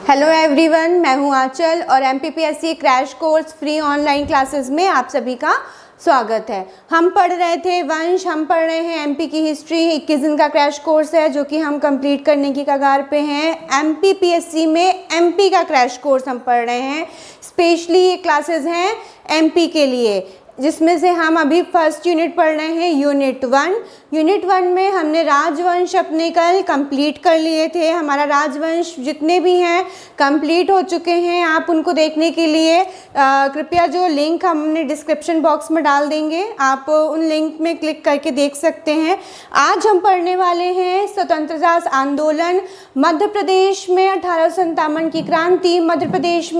Hello everyone, मैं हूं आंचल और MPPSC crash course free online classes में आप सभी का स्वागत है। हम पढ़ रहे थे वंश, हम पढ़ रहे हैं एमपी की हिस्ट्री। 21 दिन का क्रैश कोर्स है जो कि हम कंप्लीट करने की कगार पे हैं। एमपीपीएससी में एमपी का क्रैश कोर्स हम पढ़ रहे हैं। स्पेशली ये क्लासेस हैं एमपी के लिए, जिसमें से हम अभी फर्स्ट यूनिट पढ़ रहे हैं, यूनिट 1। यूनिट 1 में हमने राजवंश अपने कल कंप्लीट कर लिए थे। हमारा राजवंश जितने भी हैं कंप्लीट हो चुके हैं। आप उनको देखने के लिए कृपया जो लिंक हमने डिस्क्रिप्शन बॉक्स में डाल देंगे, आप उन लिंक में क्लिक करके देख सकते हैं। आज हम पढ़ने वाले हैं स्वतंत्रता आंदोलन, मध्य प्रदेश में 1857 की क्रांति, मध्य प्रदेश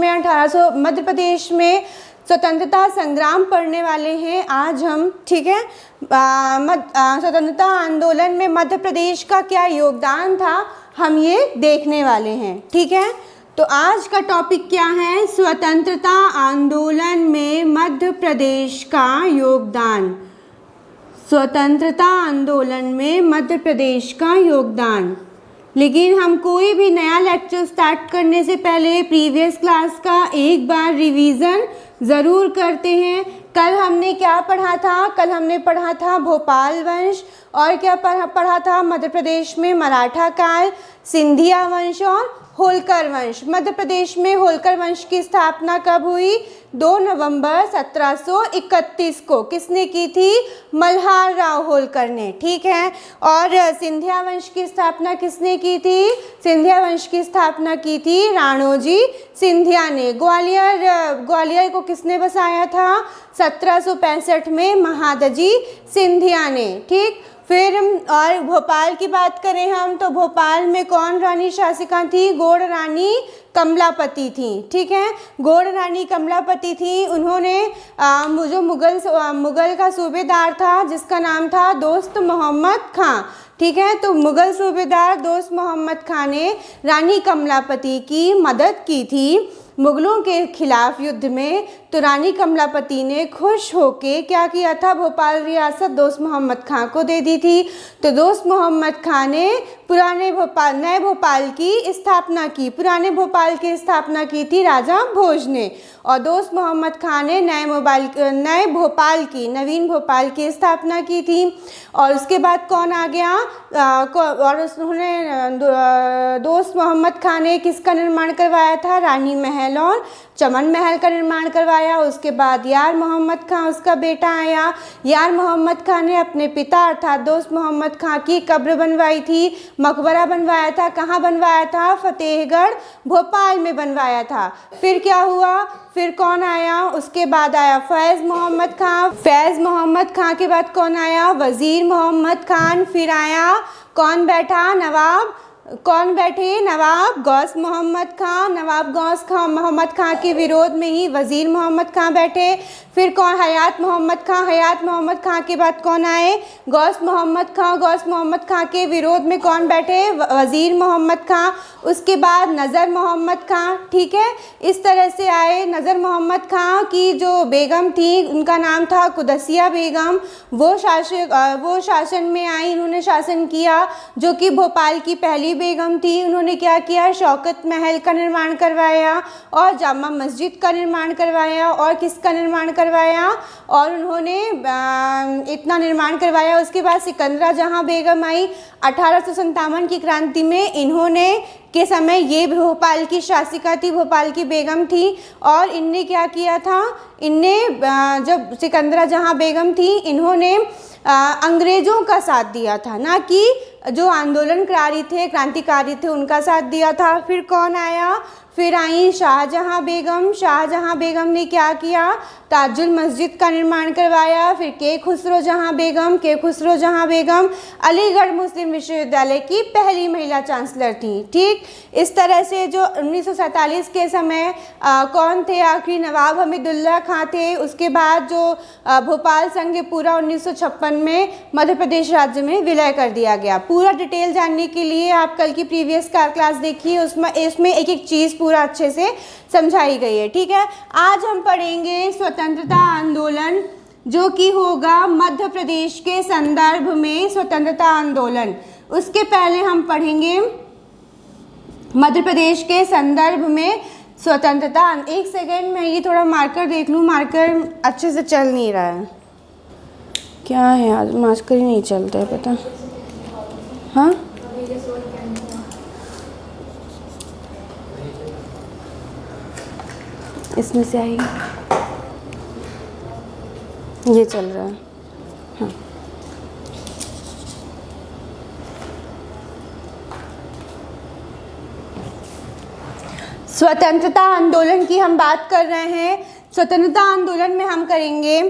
में स्वतंत्रता संग्राम पढ़ने वाले हैं आज हम, ठीक है। स्वतंत्रता आंदोलन में मध्य प्रदेश का क्या योगदान था, हम ये देखने वाले हैं, ठीक है। तो आज का टॉपिक क्या है? स्वतंत्रता आंदोलन में मध्य प्रदेश का योगदान। स्वतंत्रता आंदोलन में मध्य प्रदेश का योगदान। लेकिन हम कोई भी नया लेक्चर स्टार्ट करने से पहले प्रीवियस क्लास का एक बार रिवीजन ज़रूर करते हैं। कल हमने क्या पढ़ा था? कल हमने पढ़ा था भोपाल वंश, और क्या पढ़ा था? मध्य प्रदेश में मराठा काल, सिंधिया वंश और होलकर वंश। मध्य प्रदेश में होलकर वंश की स्थापना कब हुई? 2 नवंबर 1731 को। किसने की थी? मल्हार राव होलकर ने, ठीक है। और सिंधिया वंश की स्थापना किसने की थी? सिंधिया वंश की स्थापना की थी राणोजी सिंधिया ने। ग्वालियर को किसने बसाया था? 1765 में महादजी सिंधिया ने, ठीक। फिर और भोपाल की बात करें हम, तो भोपाल में कौन रानी शासिका थी? गौड़ रानी कमलापति थी, ठीक है। गौड़ रानी कमलापति थी। उन्होंने जो मुगल का सूबेदार था जिसका नाम था दोस्त मोहम्मद खां, ठीक है। तो मुगल सूबेदार दोस्त मोहम्मद खां ने रानी कमलापति की मदद की थी मुगलों के खिलाफ युद्ध में। तो रानी कमलापति ने खुश होके क्या किया था? भोपाल रियासत दोस्त मोहम्मद खां को दे दी थी। तो दोस्त मोहम्मद खां ने नए भोपाल की स्थापना की। पुराने भोपाल की स्थापना की थी राजा भोज ने, और दोस्त मोहम्मद खां ने नवीन भोपाल की स्थापना की थी। और उसके बाद कौन आ गया? और उन्होंने दोस्त मोहम्मद खां ने किसका निर्माण करवाया था? रानी महल और चमन महल का निर्माण करवाया। उसके बाद यार मोहम्मद खां, उसका बेटा आया। यार मोहम्मद खां ने अपने पिता अर्थात दोस्त मोहम्मद खां की कब्र बनवाई थी, मकबरा बनवाया था। कहाँ बनवाया था? फतेहगढ़ भोपाल में बनवाया था। फिर क्या हुआ? फिर कौन आया? उसके बाद आया फैज़ मोहम्मद खां। फैज़ मोहम्मद खां के बाद कौन आया? वज़ीर मोहम्मद खान। फिर आया कौन बैठा? कौन बैठे? नवाब गौस मोहम्मद खां। नवाब गौस मोहम्मद खां के विरोध में ही वज़ीर मोहम्मद खां बैठे। फिर कौन? हयात मोहम्मद खां। हयात मोहम्मद खां के बाद कौन आए? गौस मोहम्मद खां। गौस मोहम्मद खां के विरोध में कौन बैठे? वज़ीर मोहम्मद खां। उसके बाद नज़र मोहम्मद खां, ठीक है। इस तरह से आए। नज़र मोहम्मद खां की जो बेगम थी उनका नाम था कुदसिया बेगम। वो शासन में आई, उन्होंने शासन किया, जो कि भोपाल की पहली बेगम थी। उन्होंने क्या किया? शौकत महल का निर्माण करवाया और जामा मस्जिद का निर्माण करवाया। और किसका निर्माण करवाया? और उन्होंने इतना निर्माण करवाया। उसके बाद सिकंदरा जहां बेगम आई 1857 की क्रांति में। इन्होंने के समय ये भोपाल की शासिका थी, भोपाल की बेगम थी। और इनने क्या किया था? इनने जब सिकंदरा जहां बेगम थी, इन्होंने अंग्रेज़ों का साथ दिया था, ना कि जो आंदोलनकारी थे, क्रांतिकारी थे, उनका साथ दिया था। फिर कौन आया? फिर आई शाहजहां बेगम। शाहजहां बेगम ने क्या किया? ताजुल मस्जिद का निर्माण करवाया। फिर के खुसरो जहां बेगम अलीगढ़ मुस्लिम विश्वविद्यालय की पहली महिला चांसलर थी, ठीक। इस तरह से जो 1947 के समय कौन थे? आखिरी नवाब हमीदुल्ला खां थे। उसके बाद जो भोपाल संघ पूरा 1956 में मध्य प्रदेश राज्य में विलय कर दिया गया। पूरा डिटेल जानने के लिए आप कल की प्रीवियस क्लास देखिए, इसमें एक एक चीज़ पूरा अच्छे से समझाई गई है, ठीक है। आज हम पढ़ेंगे स्वतंत्रता आंदोलन, जो कि होगा मध्य प्रदेश के संदर्भ में स्वतंत्रता आंदोलन। उसके पहले हम पढ़ेंगे मध्य प्रदेश के संदर्भ में स्वतंत्रता। एक सेकेंड में ये थोड़ा मार्कर देख लूँ, मार्कर अच्छे से चल नहीं रहा है, क्या है आज मार्कर ही नहीं चलता है पता। हाँ इसमें से आएगी, ये चल रहा है। हाँ स्वतंत्रता आंदोलन की हम बात कर रहे हैं। स्वतंत्रता आंदोलन में हम करेंगे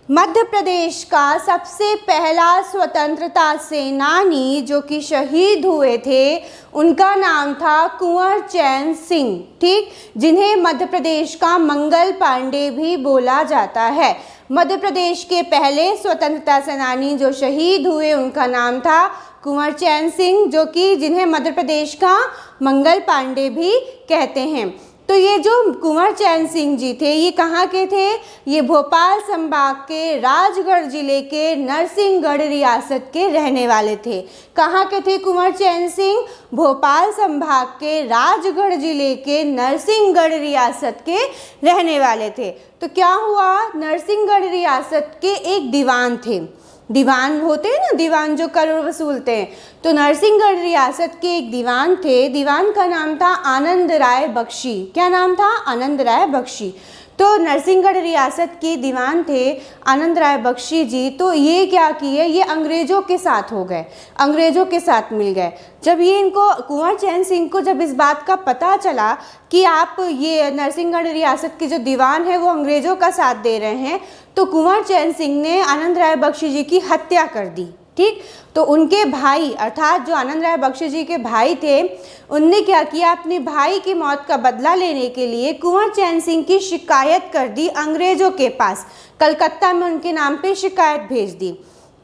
मध्य प्रदेश का सबसे पहला स्वतंत्रता सेनानी जो कि शहीद हुए थे, उनका नाम था कुंवर चैन सिंह, ठीक, जिन्हें मध्य प्रदेश का मंगल पांडे भी बोला जाता है। मध्य प्रदेश के पहले स्वतंत्रता सेनानी जो शहीद हुए उनका नाम था कुंवर चैन सिंह, जो कि जिन्हें मध्य प्रदेश का मंगल पांडे भी कहते हैं। तो ये जो कुंवर चैन सिंह जी थे, ये कहाँ के थे? ये भोपाल संभाग के राजगढ़ जिले के नरसिंहगढ़ रियासत के रहने वाले थे। कहाँ के थे कुंवर चैन सिंह? भोपाल संभाग के राजगढ़ जिले के नरसिंहगढ़ रियासत के रहने वाले थे। तो क्या हुआ, नरसिंहगढ़ रियासत के एक दीवान थे, दीवान होते हैं ना, दीवान जो कर वसूलते हैं, तो नरसिंहगढ़ रियासत के एक दीवान थे, दीवान का नाम था आनंद राय बख्शी। क्या नाम था? आनंद राय बख्शी। तो नरसिंहगढ़ रियासत के दीवान थे आनंद राय बख्शी जी। तो ये क्या किए, ये अंग्रेज़ों के साथ हो गए, अंग्रेज़ों के साथ मिल गए। जब ये इनको कुंवर चैन सिंह को जब इस बात का पता चला कि आप ये नरसिंहगढ़ रियासत के जो दीवान है वो अंग्रेज़ों का साथ दे रहे हैं, तो कुंवर चैन सिंह ने आनंद राय बख्शी जी की हत्या कर दी, ठीक। तो उनके भाई अर्थात जो आनंद राय बख्शी जी के भाई थे, उनने क्या किया, अपने भाई की मौत का बदला लेने के लिए कुंवर चैन सिंह की शिकायत कर दी अंग्रेज़ों के पास। कलकत्ता में उनके नाम पे शिकायत भेज दी।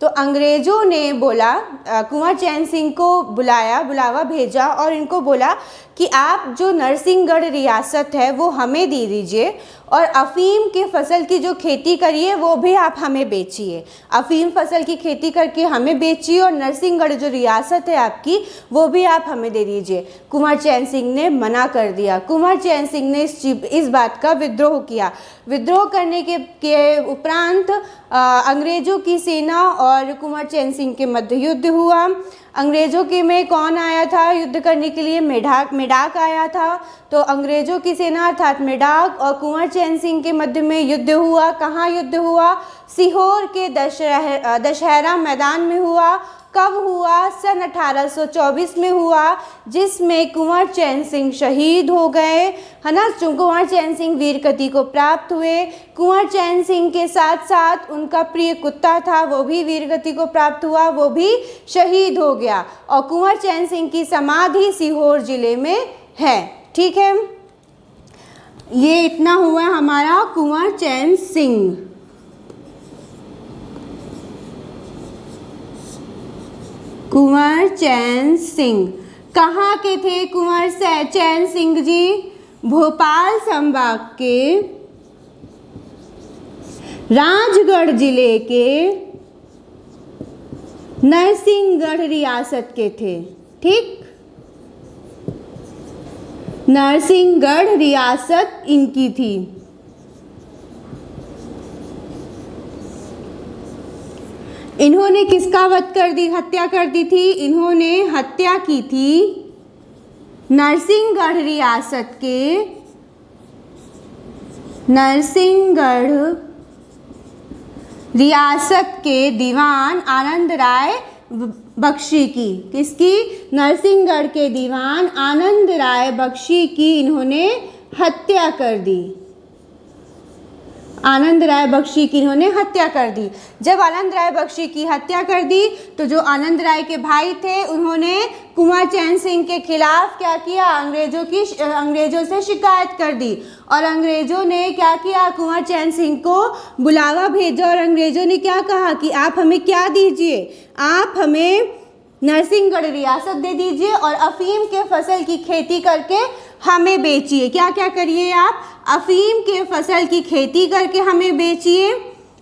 तो अंग्रेज़ों ने बोला, कुंवर चैन सिंह को बुलावा भेजा और इनको बोला कि आप जो नरसिंहगढ़ रियासत है वो हमें दे दीजिए और अफ़ीम के फसल की जो खेती करिए वो भी आप हमें बेचिए। अफ़ीम फसल की खेती करके हमें बेचिए और नरसिंहगढ़ जो रियासत है आपकी वो भी आप हमें दे दीजिए। कुंवर चैन सिंह ने मना कर दिया। कुंवर चैन सिंह ने इस बात का विद्रोह किया। विद्रोह करने के उपरांत अंग्रेज़ों की सेना और कुंवर चैन सिंह के मध्य युद्ध हुआ। अंग्रेज़ों के में कौन आया था युद्ध करने के लिए? मेडाक आया था। तो अंग्रेज़ों की सेना अर्थात मेडाक और कुंवर चैन सिंह के मध्य में युद्ध हुआ। कहाँ युद्ध हुआ? सीहोर के दशहरा मैदान में हुआ। कब हुआ? सन 1824 में हुआ, जिसमें कुंवर चैन सिंह शहीद हो गए, है ना। कुंवर चैन सिंह वीरगति को प्राप्त हुए। कुंवर चैन सिंह के साथ साथ उनका प्रिय कुत्ता था, वो भी वीरगति को प्राप्त हुआ, वो भी शहीद हो गया। और कुंवर चैन सिंह की समाधि सीहोर जिले में है, ठीक है। ये इतना हुआ हमारा कुंवर चैन सिंह। कुंवर चैन सिंह कहाँ के थे? कुंवर चैन सिंह जी भोपाल संभाग के राजगढ़ जिले के नरसिंहगढ़ रियासत के थे, ठीक। नरसिंहगढ़ रियासत इनकी थी। इन्होंने किसका वध कर दी, हत्या कर दी थी? इन्होंने हत्या की थी नरसिंहगढ़ रियासत के नरसिंहगढ़ रियासत के दीवान आनंद राय बख्शी की। किसकी? नरसिंहगढ़ के दीवान आनंद राय बख्शी की इन्होंने हत्या कर दी। आनंद राय बख्शी की इन्होंने हत्या कर दी। जब आनंद राय बख्शी की हत्या कर दी तो जो आनंद राय के भाई थे उन्होंने कुंवर चैन सिंह के खिलाफ क्या किया? अंग्रेज़ों से शिकायत कर दी। और अंग्रेज़ों ने क्या किया? कुंवर चैन सिंह को बुलावा भेजा और अंग्रेज़ों ने क्या कहा कि आप हमें क्या दीजिए? आप हमें नरसिंहगढ़ रियासत दे दीजिए और अफ़ीम के फसल की खेती करके हमें बेचिए। क्या क्या करिए आप? अफ़ीम के फसल की खेती करके हमें बेचिए,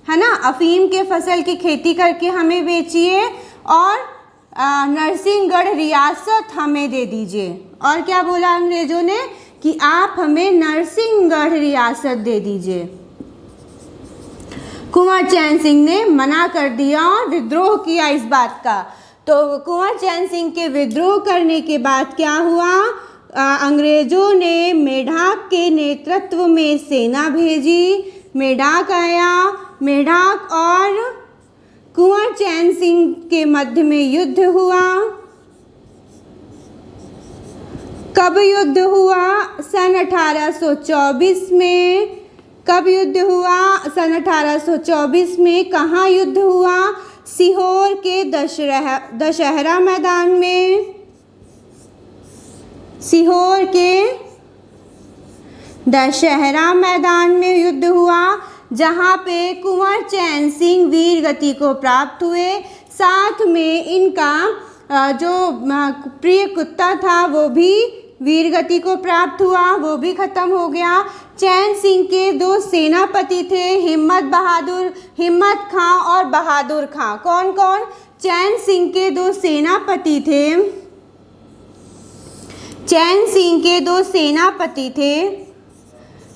है ना। अफ़ीम के फसल की खेती करके हमें बेचिए और नरसिंहगढ़ रियासत हमें दे दीजिए। और क्या बोला अंग्रेजों ने कि आप हमें नरसिंहगढ़ रियासत दे दीजिए। कुंवर चैन सिंह ने मना कर दिया और विद्रोह किया इस बात का। तो कुंवर चैन सिंह के विद्रोह करने के बाद क्या हुआ, अंग्रेजों ने मेढक के नेतृत्व में सेना भेजी। मेढक आया, मेढक और कुंवर चैन सिंह के मध्य में युद्ध हुआ। कब युद्ध हुआ? सन 1824 में। कब युद्ध हुआ? सन 1824 में। कहाँ युद्ध हुआ? सीहोर के दशहरा मैदान में। सीहोर के दशहरा मैदान में युद्ध हुआ, जहाँ पे कुंवर चैन सिंह वीर गति को प्राप्त हुए। साथ में इनका जो प्रिय कुत्ता था वो भी वीर गति को प्राप्त हुआ, वो भी खत्म हो गया। चैन सिंह के दो सेनापति थे, हिम्मत खां और बहादुर खां। कौन कौन? चैन सिंह के दो सेनापति थे। चैन सिंह के दो सेनापति थे,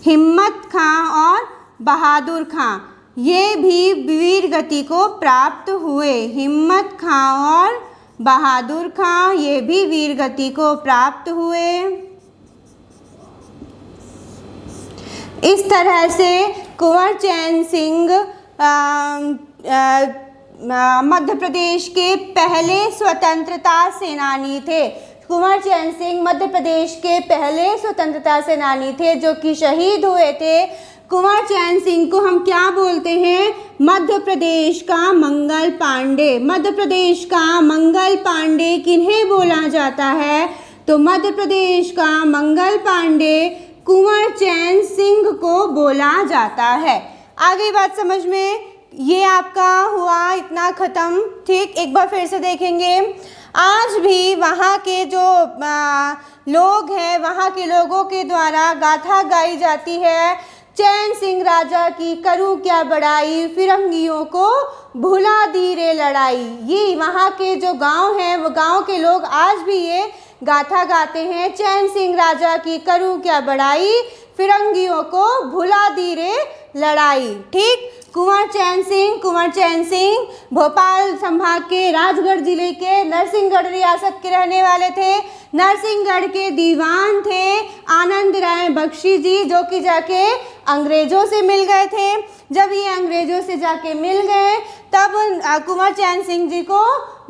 हिम्मत खां और बहादुर खां। ये भी वीर गति को प्राप्त हुए। हिम्मत खां और बहादुर खां ये भी वीर गति को प्राप्त हुए। इस तरह से कुंवर चैन सिंह मध्य प्रदेश के पहले स्वतंत्रता सेनानी थे। कुंवर चैन सिंह मध्य प्रदेश के पहले स्वतंत्रता सेनानी थे जो कि शहीद हुए थे। कुंवर चैन सिंह को हम क्या बोलते हैं? मध्य प्रदेश का मंगल पांडे। मध्य प्रदेश का मंगल पांडे किन्हें बोला जाता है? तो मध्य प्रदेश का मंगल पांडे कुंवर चैन सिंह को बोला जाता है। आगे बात समझ में? ये आपका हुआ इतना ख़त्म। ठीक, एक बार फिर से देखेंगे। आज भी वहाँ के जो लोग हैं, वहाँ के लोगों के द्वारा गाथा गाई जाती है, चैन सिंह राजा की करूं क्या बड़ाई, फिरंगियों को भुला दी रे लड़ाई। ये वहाँ के जो गांव हैं, वो गांव के लोग आज भी ये गाथा गाते हैं, चैन सिंह राजा की करूं क्या बड़ाई, फिरंगियों को भुला दी रे लड़ाई। ठीक, कुंवर चैन सिंह भोपाल संभाग के राजगढ़ जिले के नरसिंहगढ़ रियासत के रहने वाले थे। नरसिंहगढ़ के दीवान थे आनंद राय बख्शी जी, जो कि जाके अंग्रेजों से मिल गए थे। जब ये अंग्रेजों से जाके मिल गए तब कुंवर चैन सिंह जी को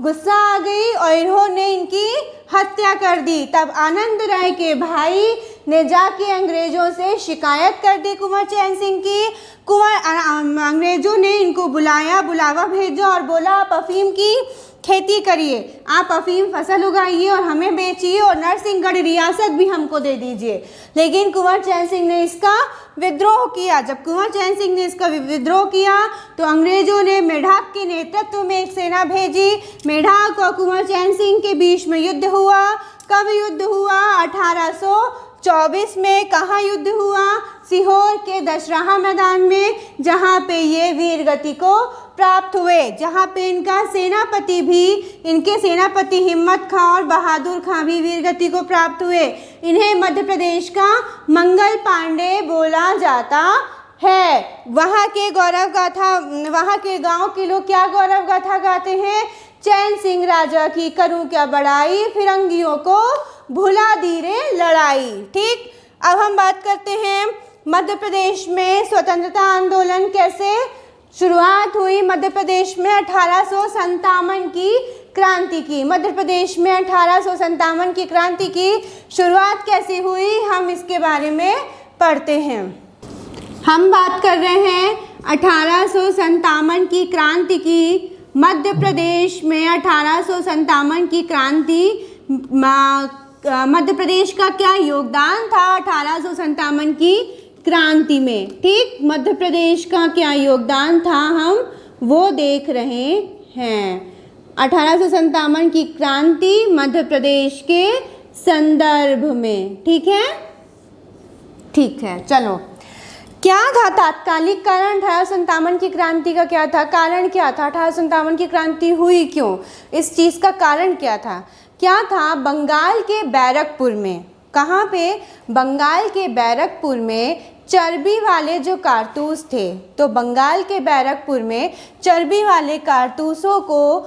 गुस्सा आ गई और इन्होंने इनकी हत्या कर दी। तब आनंद राय के भाई ने जाके अंग्रेजों से शिकायत कर दी कुंवर चैन सिंह की। अंग्रेजों ने इनको बुलावा भेजा और बोला आप अफीम की खेती करिए, आप अफीम फसल उगाइए और हमें बेचिए और नरसिंहगढ़ रियासत भी हमको दे दीजिए। लेकिन कुंवर चैन सिंह ने इसका विद्रोह किया। जब कुंवर चैन सिंह ने इसका विद्रोह किया तो अंग्रेजों ने मेढक के नेतृत्व में एक सेना भेजी। मेढक और कुंवर चैन सिंह के बीच में युद्ध हुआ। कब युद्ध हुआ? 1824 में। कहाँ युद्ध हुआ? सीहोर के दशहरा मैदान में, जहाँ पे ये वीर गति को प्राप्त हुए, जहाँ पे इनके सेनापति हिम्मत खां और बहादुर खां भी वीर गति को प्राप्त हुए। इन्हें मध्य प्रदेश का मंगल पांडे बोला जाता है। वहाँ के गांव के लोग क्या गौरव गाथा गाते हैं? चैन सिंह राजा की करूं क्या बड़ाई, फिरंगियों को भुला दी रे लड़ाई। ठीक, अब हम बात करते हैं मध्य प्रदेश में स्वतंत्रता आंदोलन कैसे शुरुआत हुई। मध्य प्रदेश में 1857 की क्रांति की। मध्य प्रदेश में 1857 की क्रांति की शुरुआत कैसे हुई, हम इसके बारे में पढ़ते हैं। हम बात कर रहे हैं 1857 की क्रांति की। मध्य प्रदेश में 1857 की क्रांति, मध्य प्रदेश का क्या योगदान था 1857 की क्रांति में। ठीक, मध्य प्रदेश का क्या योगदान था हम वो देख रहे हैं। 1857 की क्रांति मध्य प्रदेश के संदर्भ में। ठीक है, चलो। क्या था तात्कालिक कारण 1857 की क्रांति का? क्या था कारण? क्या था 1857 की क्रांति हुई क्यों? इस चीज़ का कारण क्या था? क्या था? बंगाल के बैरकपुर में। कहाँ पे? बंगाल के बैरकपुर में चर्बी वाले जो कारतूस थे, तो बंगाल के बैरकपुर में चर्बी वाले कारतूसों को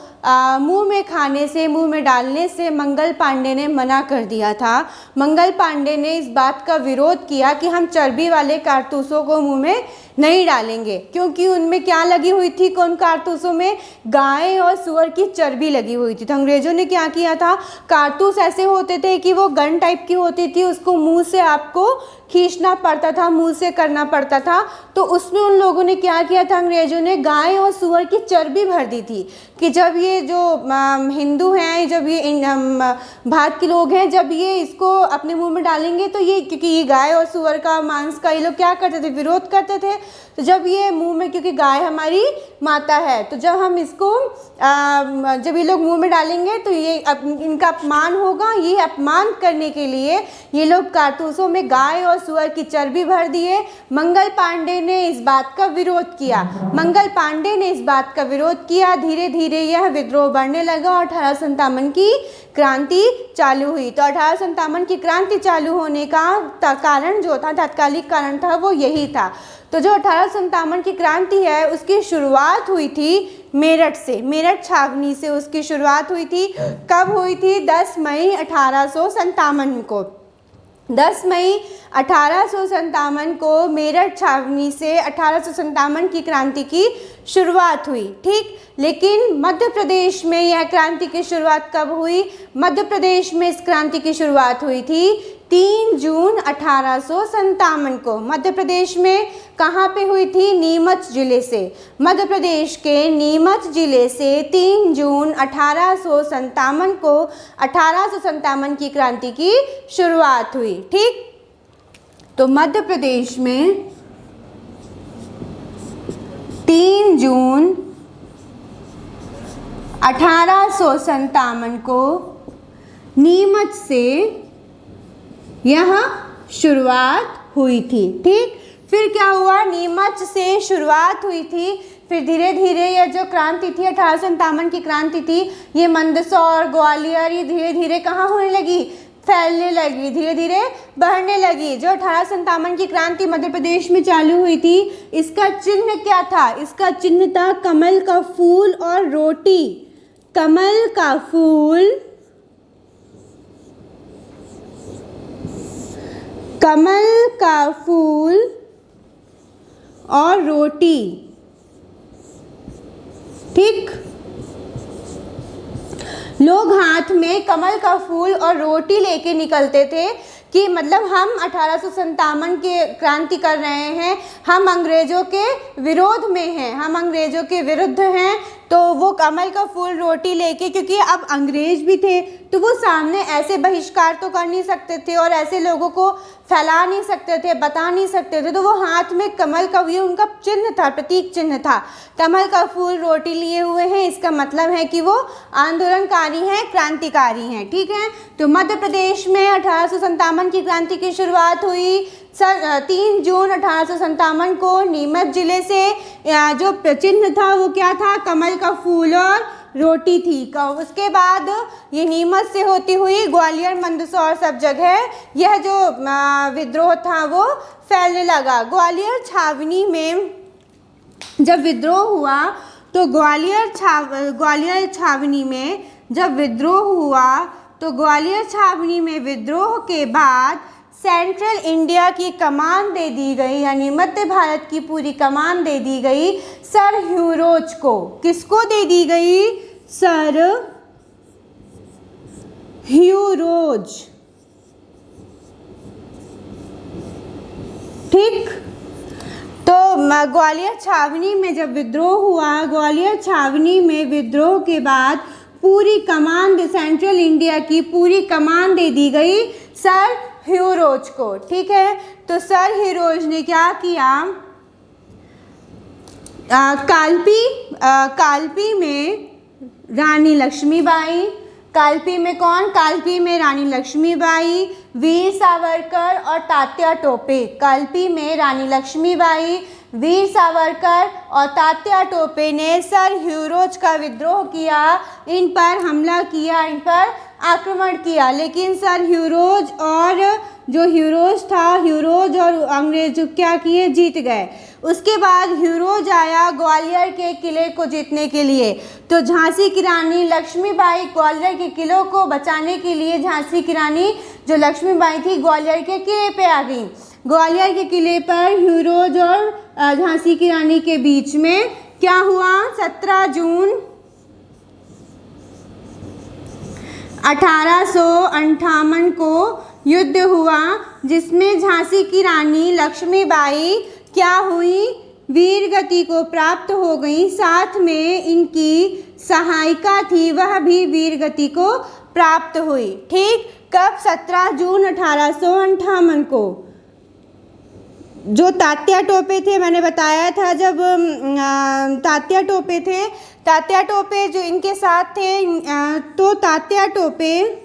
मुंह में खाने से, मुंह में डालने से मंगल पांडे ने मना कर दिया था। मंगल पांडे ने इस बात का विरोध किया कि हम चर्बी वाले कारतूसों को मुंह में नहीं डालेंगे, क्योंकि उनमें क्या लगी हुई थी? कौन कारतूसों में? गाय और सुअर की चर्बी लगी हुई थी। तो अंग्रेजों ने क्या किया था? कारतूस ऐसे होते थे कि वो गन टाइप की होती थी, उसको मुंह से आपको खींचना पड़ता था, मुंह से करना पड़ता था। तो उसमें उन लोगों ने क्या किया था? अंग्रेजों ने गाय और सुअर की चर्बी भर दी थी कि जब ये जो हिंदू हैं, जब ये भारत के लोग हैं, जब ये इसको अपने मुंह में डालेंगे तो ये, क्योंकि ये गाय और सुअर का मांस का ये लोग क्या करते थे? विरोध करते थे। तो जब ये मुंह में, क्योंकि गाय हमारी माता है, तो जब हम इसको जब ये लोग मुंह में डालेंगे तो ये इनका अपमान होगा। ये अपमान करने के लिए ये लोग कारतूसों में गाय और सुअर की चर्बी भर दिए। मंगल पांडे ने इस बात का विरोध किया। मंगल पांडे ने इस बात का विरोध किया। धीरे धीरे यह विद्रोह बढ़ने लगा और 1857 की क्रांति चालू हुई। तो 1857 की क्रांति चालू होने का कारण जो था, तात्कालिक कारण था, वो यही था। तो जो 1857 की क्रांति है उसकी शुरुआत हुई थी मेरठ से, मेरठ छावनी से उसकी शुरुआत हुई थी। कब हुई थी? 10 मई 1857 को। 10 मई 1857 को मेरठ छावनी से 1857 की क्रांति की शुरुआत हुई। ठीक, लेकिन मध्य प्रदेश में यह क्रांति की शुरुआत कब हुई? मध्य प्रदेश में इस क्रांति की शुरुआत हुई थी 3 जून 1857 को। मध्य प्रदेश में कहाँ पे हुई थी? नीमच जिले से। मध्य प्रदेश के नीमच जिले से 3 जून 1857 को 1857 की क्रांति की शुरुआत हुई। ठीक, तो मध्य प्रदेश में 3 जून 1857 को नीमच से यह शुरुआत हुई थी। ठीक, फिर क्या हुआ? नीमच से शुरुआत हुई थी, फिर धीरे धीरे यह जो क्रांति थी 1857 की क्रांति थी, ये मंदसौर, ग्वालियर, ये धीरे धीरे कहाँ होने लगी? फैलने लगी, धीरे धीरे बढ़ने लगी। जो 1857 की क्रांति मध्य प्रदेश में चालू हुई थी, इसका चिन्ह क्या था? इसका चिन्ह था कमल का फूल और रोटी। कमल का फूल, कमल का फूल और रोटी। ठीक, लोग हाथ में कमल का फूल और रोटी लेके निकलते थे कि मतलब हम 1857 के क्रांति कर रहे हैं, हम अंग्रेजों के विरोध में हैं, हम अंग्रेजों के विरुद्ध हैं। तो वो कमल का फूल रोटी लेके, क्योंकि अब अंग्रेज भी थे तो वो सामने ऐसे बहिष्कार तो कर नहीं सकते थे और ऐसे लोगों को फैला नहीं सकते थे, बता नहीं सकते थे, तो वो हाथ में कमल का, ये उनका चिन्ह था, प्रतीक चिन्ह था। कमल का फूल रोटी लिए हुए हैं, इसका मतलब है कि वो आंदोलनकारी हैं, क्रांतिकारी हैं। ठीक है, तो मध्य प्रदेश में 1857 की क्रांति की शुरुआत हुई 3 जून 1857 को नीमच जिले से। जो चिन्ह था वो क्या था? कमल का फूल और रोटी थी। उसके बाद ये नीमच से होती हुई ग्वालियर, मंदसौर, सब जगह यह जो विद्रोह था वो फैलने लगा। ग्वालियर छावनी में जब विद्रोह हुआ तो ग्वालियर छावनी में जब विद्रोह हुआ तो ग्वालियर छावनी में विद्रोह के बाद सेंट्रल इंडिया की कमान दे दी गई, यानी मध्य भारत की पूरी कमान दे दी गई सर ह्यू रोज को। किसको दे दी गई? सर ह्यू रोज। ठीक, तो ग्वालियर छावनी में जब विद्रोह हुआ, ग्वालियर छावनी में विद्रोह के बाद पूरी कमान, सेंट्रल इंडिया की पूरी कमान दे दी गई सर ह्यू रोज को। ठीक है, तो सर ह्यू रोज ने क्या किया? कालपी में रानी लक्ष्मीबाई, कालपी में कौन? कालपी में रानी लक्ष्मीबाई, वीर सावरकर और तात्या टोपे। कालपी में रानी लक्ष्मीबाई, वीर सावरकर और तात्या टोपे ने सर ह्यू रोज का विद्रोह किया, इन पर हमला किया, इन पर आक्रमण किया, लेकिन सर ह्यूरोज और अंग्रेज क्या किए, जीत गए। उसके बाद ह्यूरोज आया ग्वालियर के किले को जीतने के लिए। तो झांसी की रानी लक्ष्मीबाई ग्वालियर के किलों को बचाने के लिए, झांसी की रानी जो लक्ष्मीबाई थी ग्वालियर के किले पे आ गई। ग्वालियर के किले पर ह्यूरोज और झांसी की रानी के बीच में क्या हुआ, 17 जून 1858 को युद्ध हुआ, जिसमें झांसी की रानी लक्ष्मीबाई क्या हुई, वीर गति को प्राप्त हो गई। साथ में इनकी सहायिका थी, वह भी वीर गति को प्राप्त हुई। ठीक, कब, 17 जून 1858 को। जो तात्या टोपे थे, मैंने बताया था जब तात्या टोपे जो इनके साथ थे, तो तात्या टोपे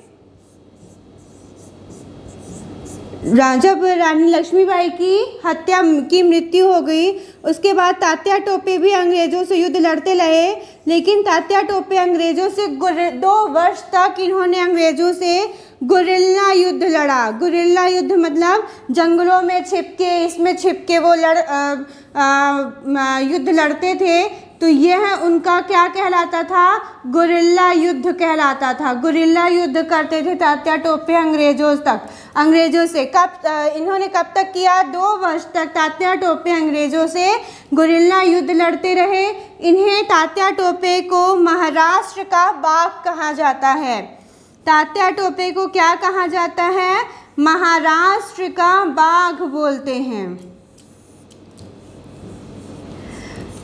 जब रानी लक्ष्मीबाई की हत्या की मृत्यु हो गई, उसके बाद तात्या टोपे भी अंग्रेज़ों से युद्ध लड़ते रहे। लेकिन तात्या टोपे अंग्रेज़ों से 2 वर्ष तक इन्होंने अंग्रेज़ों से गुरिल्ला युद्ध लड़ा। गुरिल्ला युद्ध मतलब जंगलों में छिपके, इसमें छिपके वो युद्ध लड़ते थे। तो यह उनका क्या कहलाता था, गुरिल्ला युद्ध कहलाता था। गुरिल्ला युद्ध करते थे तात्या टोपे अंग्रेज़ों से। इन्होंने कब तक किया, 2 वर्ष तक तात्या टोपे अंग्रेज़ों से गुरिल्ला युद्ध लड़ते रहे। इन्हें तात्या टोपे को महाराष्ट्र का बाघ कहा जाता है। तात्या टोपे को क्या कहा जाता है, महाराष्ट्र का बाघ बोलते हैं।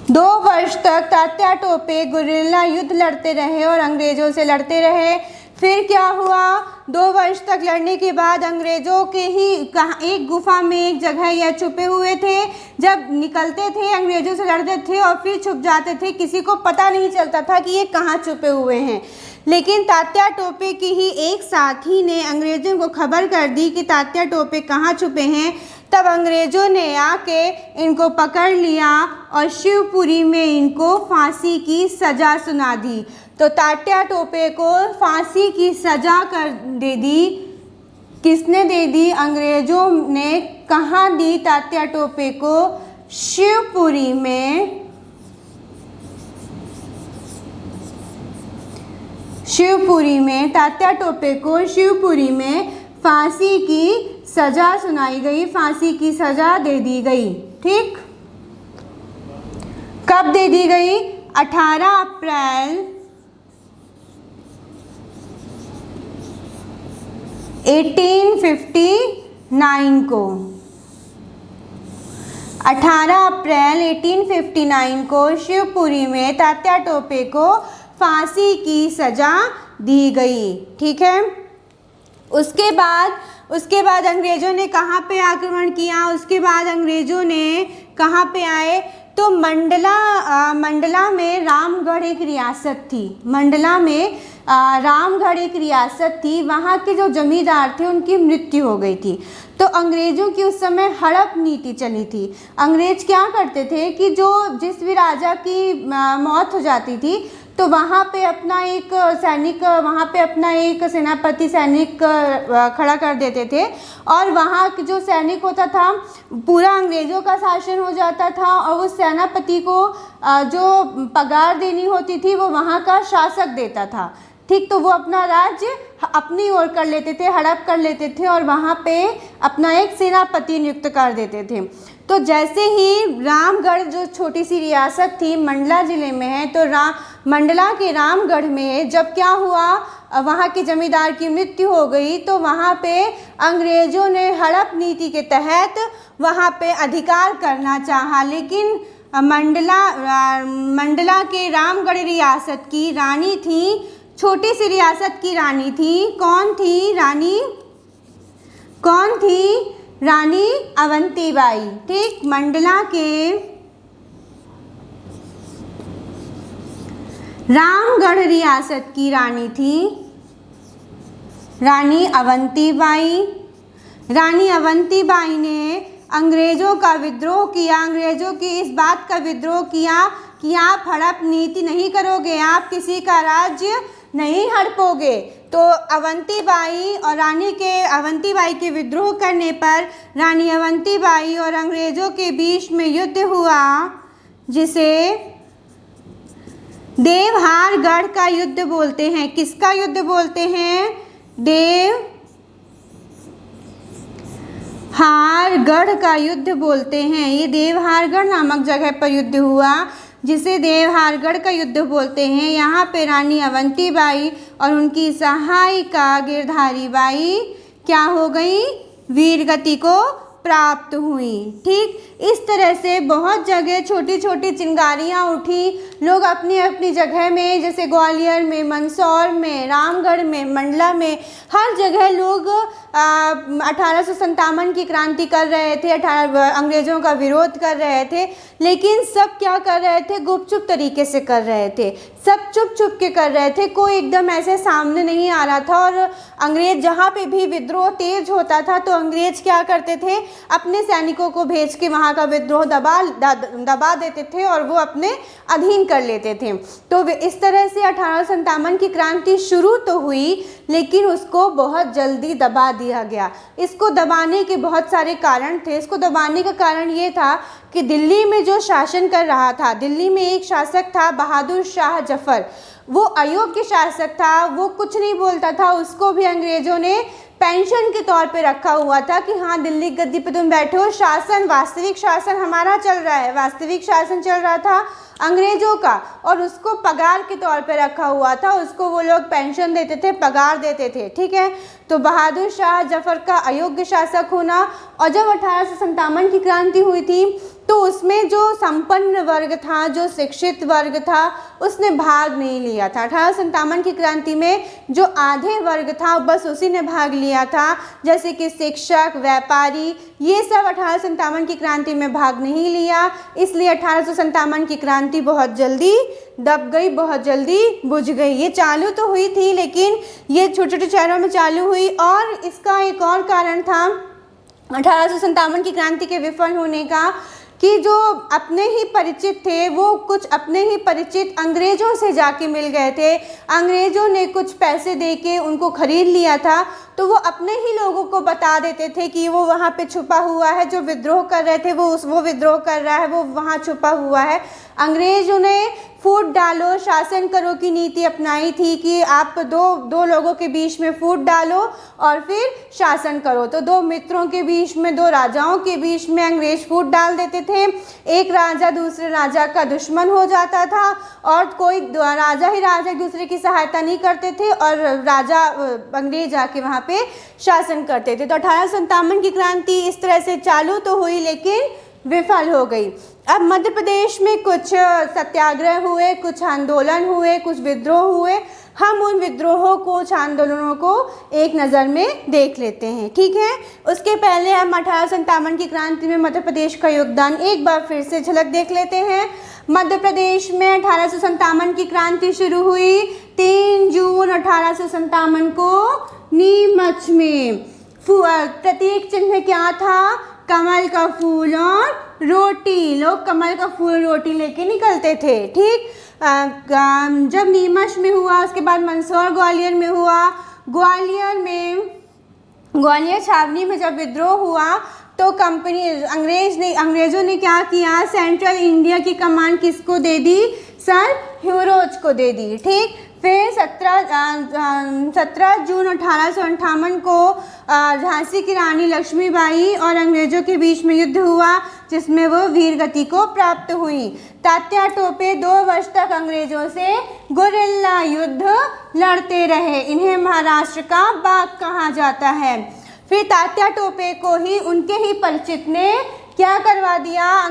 2 वर्ष तक तात्या टोपे गुरिल्ला युद्ध लड़ते रहे और अंग्रेज़ों से लड़ते रहे। फिर क्या हुआ, 2 वर्ष तक लड़ने के बाद अंग्रेज़ों के ही एक गुफा में एक जगह यह छुपे हुए थे। जब निकलते थे अंग्रेज़ों से लड़ते थे और फिर छुप जाते थे, किसी को पता नहीं चलता था कि ये कहाँ छुपे हुए हैं। लेकिन तात्या टोपे की ही एक साथी ने अंग्रेज़ों को खबर कर दी कि तात्या टोपे कहाँ छुपे हैं। तब अंग्रेज़ों ने आके इनको पकड़ लिया और शिवपुरी में इनको फांसी की सज़ा सुना दी। तो तात्या टोपे को फांसी की सज़ा दे दी। किसने दे दी, अंग्रेज़ों ने। कहाँ दी तात्या टोपे को, शिवपुरी में। शिवपुरी में तात्या टोपे को शिवपुरी में फांसी की सज़ा सुनाई गई, फांसी की सज़ा दे दी गई। ठीक, कब दे दी गई, 18 अप्रैल 1859 को। 18 अप्रैल 1859 को शिवपुरी में तात्या टोपे को फांसी की सज़ा दी गई। ठीक है, उसके बाद अंग्रेज़ों ने कहाँ पे आक्रमण किया, उसके बाद अंग्रेज़ों ने कहाँ पे आए, तो मंडला में रामगढ़ एक रियासत थी। मंडला में रामगढ़ एक रियासत थी। वहाँ के जो जमींदार थे उनकी मृत्यु हो गई थी। तो अंग्रेज़ों की उस समय हड़प नीति चली थी। अंग्रेज़ क्या करते थे कि जिस भी राजा की मौत हो जाती थी तो वहाँ पे अपना एक सेनापति सैनिक खड़ा कर देते थे और वहाँ जो सैनिक होता था पूरा अंग्रेज़ों का शासन हो जाता था और उस सेनापति को जो पगार देनी होती थी वो वहाँ का शासक देता था। ठीक, तो वो अपना राज्य अपनी ओर कर लेते थे, हड़प कर लेते थे और वहाँ पे अपना एक सेनापति नियुक्त कर देते थे। तो जैसे ही रामगढ़ जो छोटी सी रियासत थी मंडला ज़िले में है, तो मंडला के रामगढ़ में जब क्या हुआ, वहाँ के जमींदार की मृत्यु हो गई, तो वहाँ पे अंग्रेज़ों ने हड़प नीति के तहत वहाँ पे अधिकार करना चाहा। लेकिन मंडला के रामगढ़ रियासत की रानी थी, छोटी सी रियासत की रानी थी। कौन थी रानी अवंतीबाई। ठीक, मंडला के रामगढ़ रियासत की रानी थी रानी अवंतीबाई। रानी अवंतीबाई ने अंग्रेज़ों का विद्रोह किया, अंग्रेज़ों की इस बात का विद्रोह किया कि आप हड़प नीति नहीं करोगे, आप किसी का राज्य नहीं हड़पोगे। तो अवंतीबाई और अवंतीबाई के विद्रोह करने पर रानी अवंतीबाई और अंग्रेजों के बीच में युद्ध हुआ, जिसे देवहारगढ़ का युद्ध बोलते हैं। किसका युद्ध बोलते हैं? देवहारगढ़ का युद्ध बोलते हैं। ये देवहारगढ़ नामक जगह पर युद्ध हुआ, जिसे देवहारगढ़ का युद्ध बोलते हैं। यहाँ पे रानी अवंतीबाई और उनकी सहायिका गिरधारी बाई क्या हो गई? वीरगति को प्राप्त हुई। ठीक इस तरह से बहुत जगह छोटी छोटी चिंगारियाँ उठी। लोग अपनी अपनी जगह में, जैसे ग्वालियर में, मंदसौर में, रामगढ़ में, मंडला में, हर जगह लोग 1857 की क्रांति कर रहे थे, अंग्रेज़ों का विरोध कर रहे थे। लेकिन सब क्या कर रहे थे? गुपचुप तरीके से कर रहे थे। सब चुप चुप के कर रहे थे, कोई एकदम ऐसे सामने नहीं आ रहा था। और अंग्रेज जहाँ पे भी विद्रोह तेज होता था तो अंग्रेज क्या करते थे? अपने सैनिकों को भेज के वहाँ का विद्रोह दबा देते थे और वो अपने अधीन कर लेते थे। तो इस तरह से 1857 की क्रांति शुरू तो हुई, लेकिन उसको बहुत जल्दी दबा दिया गया। इसको दबाने के बहुत सारे कारण थे। इसको दबाने का कारण ये था कि दिल्ली में जो शासन कर रहा था, दिल्ली में एक शासक था बहादुर शाह जफर। वो अयोग्य शासक था, वो कुछ नहीं बोलता था। उसको भी अंग्रेजों ने पेंशन के तौर पे रखा हुआ था कि हाँ, दिल्ली गद्दी पे तुम बैठो, शासन, वास्तविक शासन हमारा चल रहा है। वास्तविक शासन चल रहा था अंग्रेजों का, और उसको पगार के तौर पे रखा हुआ था। उसको वो लोग पेंशन देते थे, पगार देते थे। ठीक है, तो बहादुर शाह जफर का अयोग्य शासक होना। और जब 1857 की क्रांति हुई थी तो उसमें जो संपन्न वर्ग था, जो शिक्षित वर्ग था, उसने भाग नहीं लिया था। 1857 की क्रांति में जो आधे वर्ग था बस उसी ने भाग लिया था, जैसे कि शिक्षक, व्यापारी, ये सब 1857 की क्रांति में भाग नहीं लिया। इसलिए 1857 की क्रांति बहुत जल्दी दब गई, बहुत जल्दी बुझ गई। ये चालू तो हुई थी, लेकिन ये छोटे छोटे शहरों में चालू हुई। और इसका एक और कारण था 1857 की क्रांति के विफल होने का, कि जो अपने ही परिचित थे वो कुछ अपने ही परिचित अंग्रेज़ों से जाके मिल गए थे। अंग्रेज़ों ने कुछ पैसे देके उनको खरीद लिया था, तो वो अपने ही लोगों को बता देते थे कि वो वहाँ पे छुपा हुआ है, जो विद्रोह कर रहे थे वो विद्रोह कर रहा है, वो वहाँ छुपा हुआ है। अंग्रेज़ों ने फूट डालो, शासन करो की नीति अपनाई थी कि आप दो लोगों के बीच में फूट डालो और फिर शासन करो। तो दो मित्रों के बीच में, दो राजाओं के बीच में अंग्रेज फूट डाल देते थे। एक राजा दूसरे राजा का दुश्मन हो जाता था, और कोई राजा एक दूसरे की सहायता नहीं करते थे, और राजा अंग्रेज आके वहाँ पे शासन करते थे। तो 1857 की क्रांति इस तरह से चालू तो हुई, लेकिन विफल हो गई। अब मध्य प्रदेश में कुछ सत्याग्रह हुए, कुछ आंदोलन हुए, कुछ विद्रोह हुए। हम उन विद्रोहों को, कुछ आंदोलनों को एक नज़र में देख लेते हैं। ठीक है, उसके पहले हम 1857 की क्रांति में मध्य प्रदेश का योगदान एक बार फिर से झलक देख लेते हैं। मध्य प्रदेश में 1857 की क्रांति शुरू हुई 3 जून 1857 को नीमच में। प्रतीक चिन्ह क्या था? कमल का फूल और रोटी। लोग कमल का फूल रोटी लेके निकलते थे। ठीक, जब नीमच में हुआ, उसके बाद मंदसौर ग्वालियर में हुआ। ग्वालियर छावनी में जब विद्रोह हुआ तो अंग्रेज़ों ने क्या किया? सेंट्रल इंडिया की कमान किसको दे दी? सर ह्यूरोज को दे दी। ठीक, फिर 17 जून 1858 को झांसी की रानी लक्ष्मीबाई और अंग्रेज़ों के बीच में युद्ध हुआ, जिसमें वो वीरगति को प्राप्त हुई। तात्या टोपे 2 वर्ष तक अंग्रेज़ों से गुरिल्ला युद्ध लड़ते रहे। इन्हें महाराष्ट्र का बाघ कहा जाता है। फिर तात्या टोपे को ही उनके ही परिचित ने क्या करवा दिया?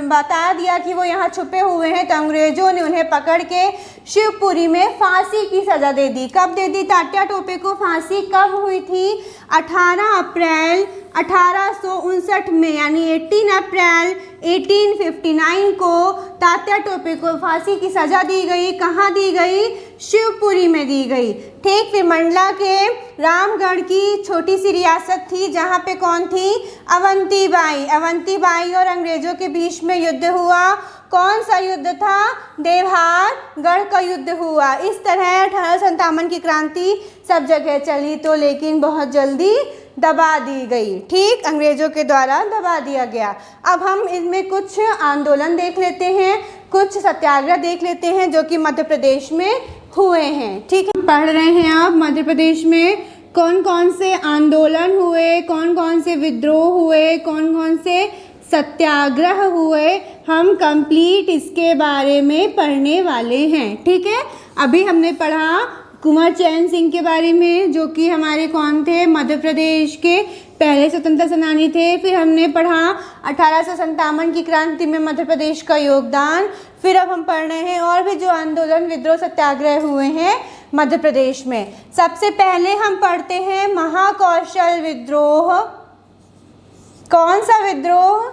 बता दिया कि वो यहाँ छुपे हुए हैं। तो अंग्रेज़ों ने उन्हें पकड़ के शिवपुरी में फांसी की सज़ा दे दी। कब दे दी तात्या टोपे को फांसी? कब हुई थी? 18 अप्रैल 1859 में, यानी 18 अप्रैल 1859 को तात्या टोपे को फांसी की सज़ा दी गई। कहाँ दी गई? शिवपुरी में दी गई। ठीक, फिर मंडला के रामगढ़ की छोटी सी रियासत थी, जहाँ पे कौन थी? अवंतीबाई और अंग्रेज़ों के बीच में युद्ध हुआ। कौन सा युद्ध था? देवहार गढ़ का युद्ध हुआ। इस तरह 1857 की क्रांति सब जगह चली तो लेकिन बहुत जल्दी दबा दी गई। ठीक, अंग्रेजों के द्वारा दबा दिया गया। अब हम इसमें कुछ आंदोलन देख लेते हैं, कुछ सत्याग्रह देख लेते हैं जो कि मध्य प्रदेश में हुए हैं। ठीक है, पढ़ रहे हैं आप मध्य प्रदेश में कौन कौन से आंदोलन हुए, कौन कौन से विद्रोह हुए, कौन कौन से सत्याग्रह हुए, हम कंप्लीट इसके बारे में पढ़ने वाले हैं। ठीक है, अभी हमने पढ़ा कुंवर चैन सिंह के बारे में जो कि हमारे कौन थे? मध्य प्रदेश के पहले स्वतंत्रता सेनानी थे। फिर हमने पढ़ा 1857 की क्रांति में मध्य प्रदेश का योगदान। फिर अब हम पढ़ रहे हैं और भी जो आंदोलन विद्रोह सत्याग्रह हुए हैं मध्य प्रदेश में। सबसे पहले हम पढ़ते हैं महाकौशल विद्रोह। कौन सा विद्रोह?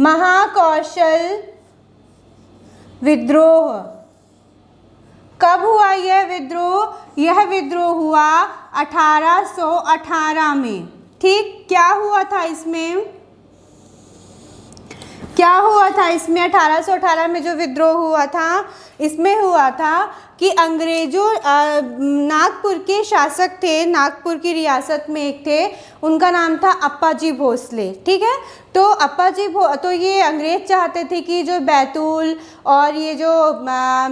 महाकौशल विद्रोह। कब हुआ यह विद्रोह? यह विद्रोह हुआ 1818 में। ठीक, क्या हुआ था इसमें? क्या हुआ था इसमें? 1818 में जो विद्रोह हुआ था, इसमें हुआ था कि अंग्रेजों नागपुर के शासक थे, नागपुर की रियासत में एक थे, उनका नाम था अप्पाजी भोसले। ठीक है, तो तो ये अंग्रेज चाहते थे कि जो बैतूल और ये जो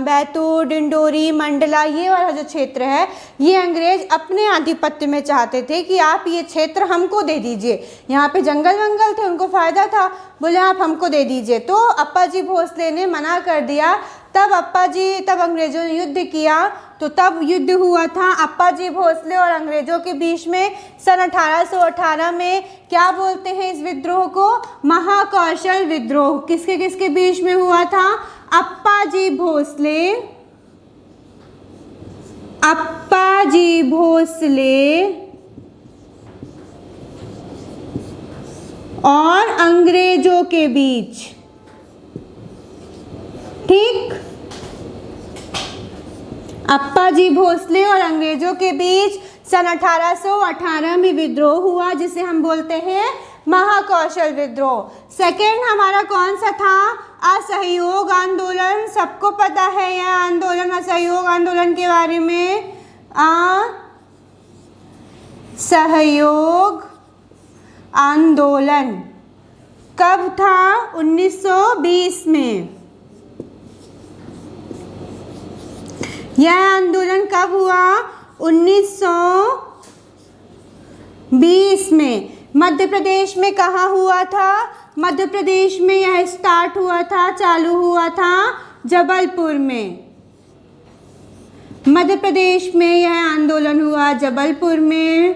बैतूल, डिंडोरी, मंडला, ये वाला जो क्षेत्र है, ये अंग्रेज अपने आधिपत्य में चाहते थे कि आप ये क्षेत्र हमको दे दीजिए। यहाँ पे जंगल वंगल थे, उनको फ़ायदा था, बोले आप हमको दे दीजिए। तो अप्पाजी भोसले ने मना कर दिया। तब अंग्रेजों ने युद्ध किया। तो तब युद्ध हुआ था अप्पाजी भोसले और अंग्रेजों के बीच में सन 1818 में। क्या बोलते हैं इस विद्रोह को? महाकौशल विद्रोह। किसके किसके बीच में हुआ था? अप्पाजी भोसले और अंग्रेजों के बीच। ठीक, अप्पाजी भोसले और अंग्रेजों के बीच सन 1818 में विद्रोह हुआ जिसे हम बोलते हैं महाकौशल विद्रोह। सेकेंड हमारा कौन सा था? असहयोग आंदोलन। सबको पता है यह आंदोलन, असहयोग आंदोलन के बारे में। असहयोग आंदोलन कब था? 1920 में। यह आंदोलन कब हुआ? 1920 में। मध्य प्रदेश में कहाँ हुआ था? मध्य प्रदेश में यह स्टार्ट हुआ था, चालू हुआ था जबलपुर में। मध्य प्रदेश में यह आंदोलन हुआ जबलपुर में।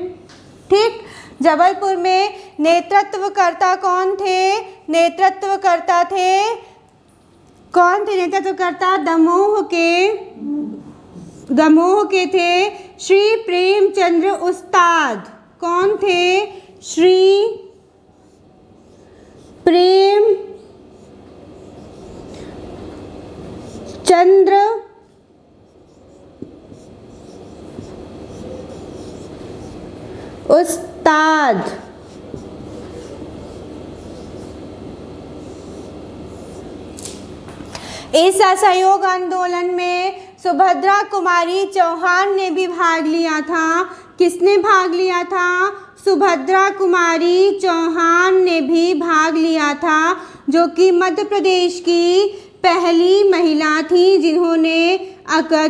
ठीक, जबलपुर में नेतृत्वकर्ता कौन थे? नेतृत्वकर्ता दमोह के थे श्री प्रेमचंद्र उस्ताद। कौन थे? श्री प्रेमचंद्र उस्ताद। इस असहयोग आंदोलन में सुभद्रा कुमारी चौहान ने भी भाग लिया था। किसने भाग लिया था? सुभद्रा कुमारी चौहान ने भी भाग लिया था, जो कि मध्य प्रदेश की पहली महिला थी जिन्होंने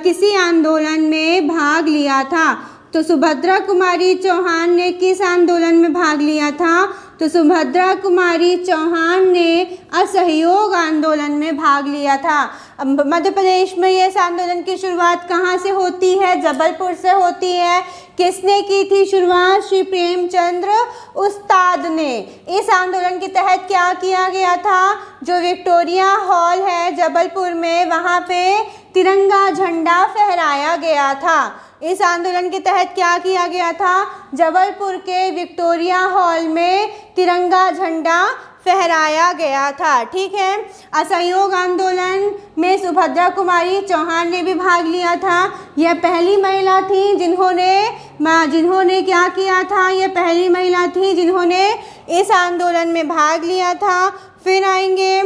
किसी आंदोलन में भाग लिया था। तो सुभद्रा कुमारी चौहान ने किस आंदोलन में भाग लिया था? तो सुभद्रा कुमारी चौहान ने असहयोग आंदोलन में भाग लिया था। मध्य प्रदेश में ये इस आंदोलन की शुरुआत कहाँ से होती है? जबलपुर से होती है। किसने की थी शुरुआत? श्री प्रेमचंद्र उस्ताद ने। इस आंदोलन के तहत क्या किया गया था? जो विक्टोरिया हॉल है जबलपुर में, वहाँ पे तिरंगा झंडा फहराया गया था। इस आंदोलन के तहत क्या किया गया था? जबलपुर के विक्टोरिया हॉल में तिरंगा झंडा फहराया गया था। ठीक है, असहयोग आंदोलन में सुभद्रा कुमारी चौहान ने भी भाग लिया था। यह पहली महिला थी जिन्होंने क्या किया था? यह पहली महिला थी जिन्होंने इस आंदोलन में भाग लिया था। फिर आएंगे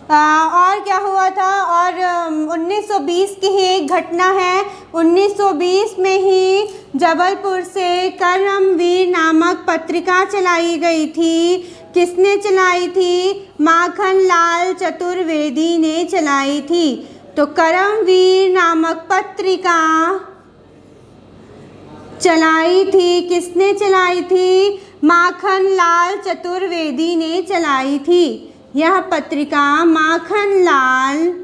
और क्या हुआ था, और 1920 की ही एक घटना है। 1920 में ही जबलपुर से कर्मवीर नामक पत्रिका चलाई गई थी। किसने चलाई थी? माखन लाल चतुर्वेदी ने चलाई थी। तो कर्मवीर नामक पत्रिका चलाई थी, किसने चलाई थी? माखन लाल चतुर्वेदी ने चलाई थी। यह पत्रिका माखन लाल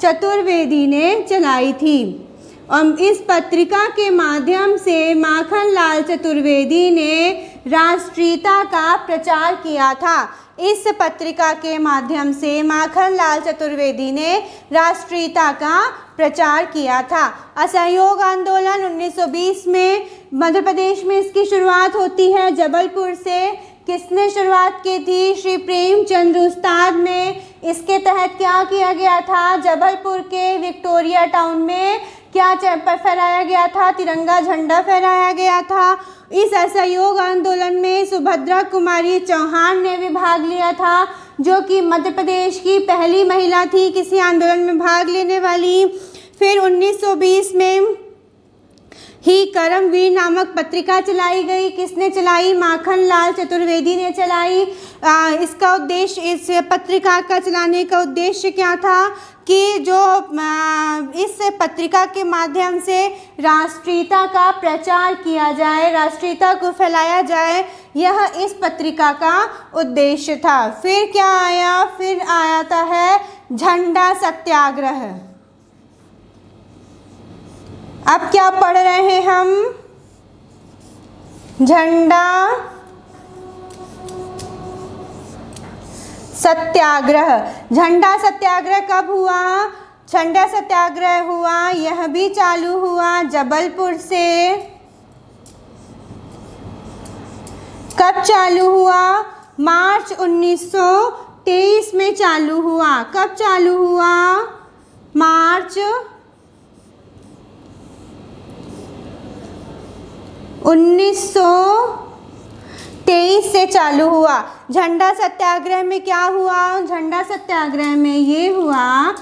चतुर्वेदी ने चलाई थी। और इस पत्रिका के माध्यम से माखन लाल चतुर्वेदी ने राष्ट्रीयता का प्रचार किया था। इस पत्रिका के माध्यम से माखन लाल चतुर्वेदी ने राष्ट्रीयता का प्रचार किया था। असहयोग आंदोलन 1920 में मध्य प्रदेश में इसकी शुरुआत होती है, जबलपुर से। किसने शुरुआत की थी? श्री प्रेमचंद उस्ताद ने। इसके तहत क्या किया गया था? जबलपुर के विक्टोरिया टाउन में क्या फहराया गया था? तिरंगा झंडा फहराया गया था। इस असहयोग आंदोलन में सुभद्रा कुमारी चौहान ने भी भाग लिया था, जो कि मध्य प्रदेश की पहली महिला थी किसी आंदोलन में भाग लेने वाली। फिर 1920 में ही कर्मवीर नामक पत्रिका चलाई गई। किसने चलाई? माखन लाल चतुर्वेदी ने चलाई। इसका उद्देश्य, इस पत्रिका का चलाने का उद्देश्य क्या था कि जो इस पत्रिका के माध्यम से राष्ट्रीयता का प्रचार किया जाए, राष्ट्रीयता को फैलाया जाए, यह इस पत्रिका का उद्देश्य था। फिर क्या आया? फिर आता है झंडा सत्याग्रह। अब क्या पढ़ रहे हैं हम? झंडा सत्याग्रह। झंडा सत्याग्रह कब हुआ? झंडा सत्याग्रह हुआ, यह भी चालू हुआ जबलपुर से। कब चालू हुआ? मार्च 1923 में चालू हुआ। कब चालू हुआ? मार्च 1923 से चालू हुआ। झंडा सत्याग्रह में क्या हुआ? झंडा सत्याग्रह में ये हुआ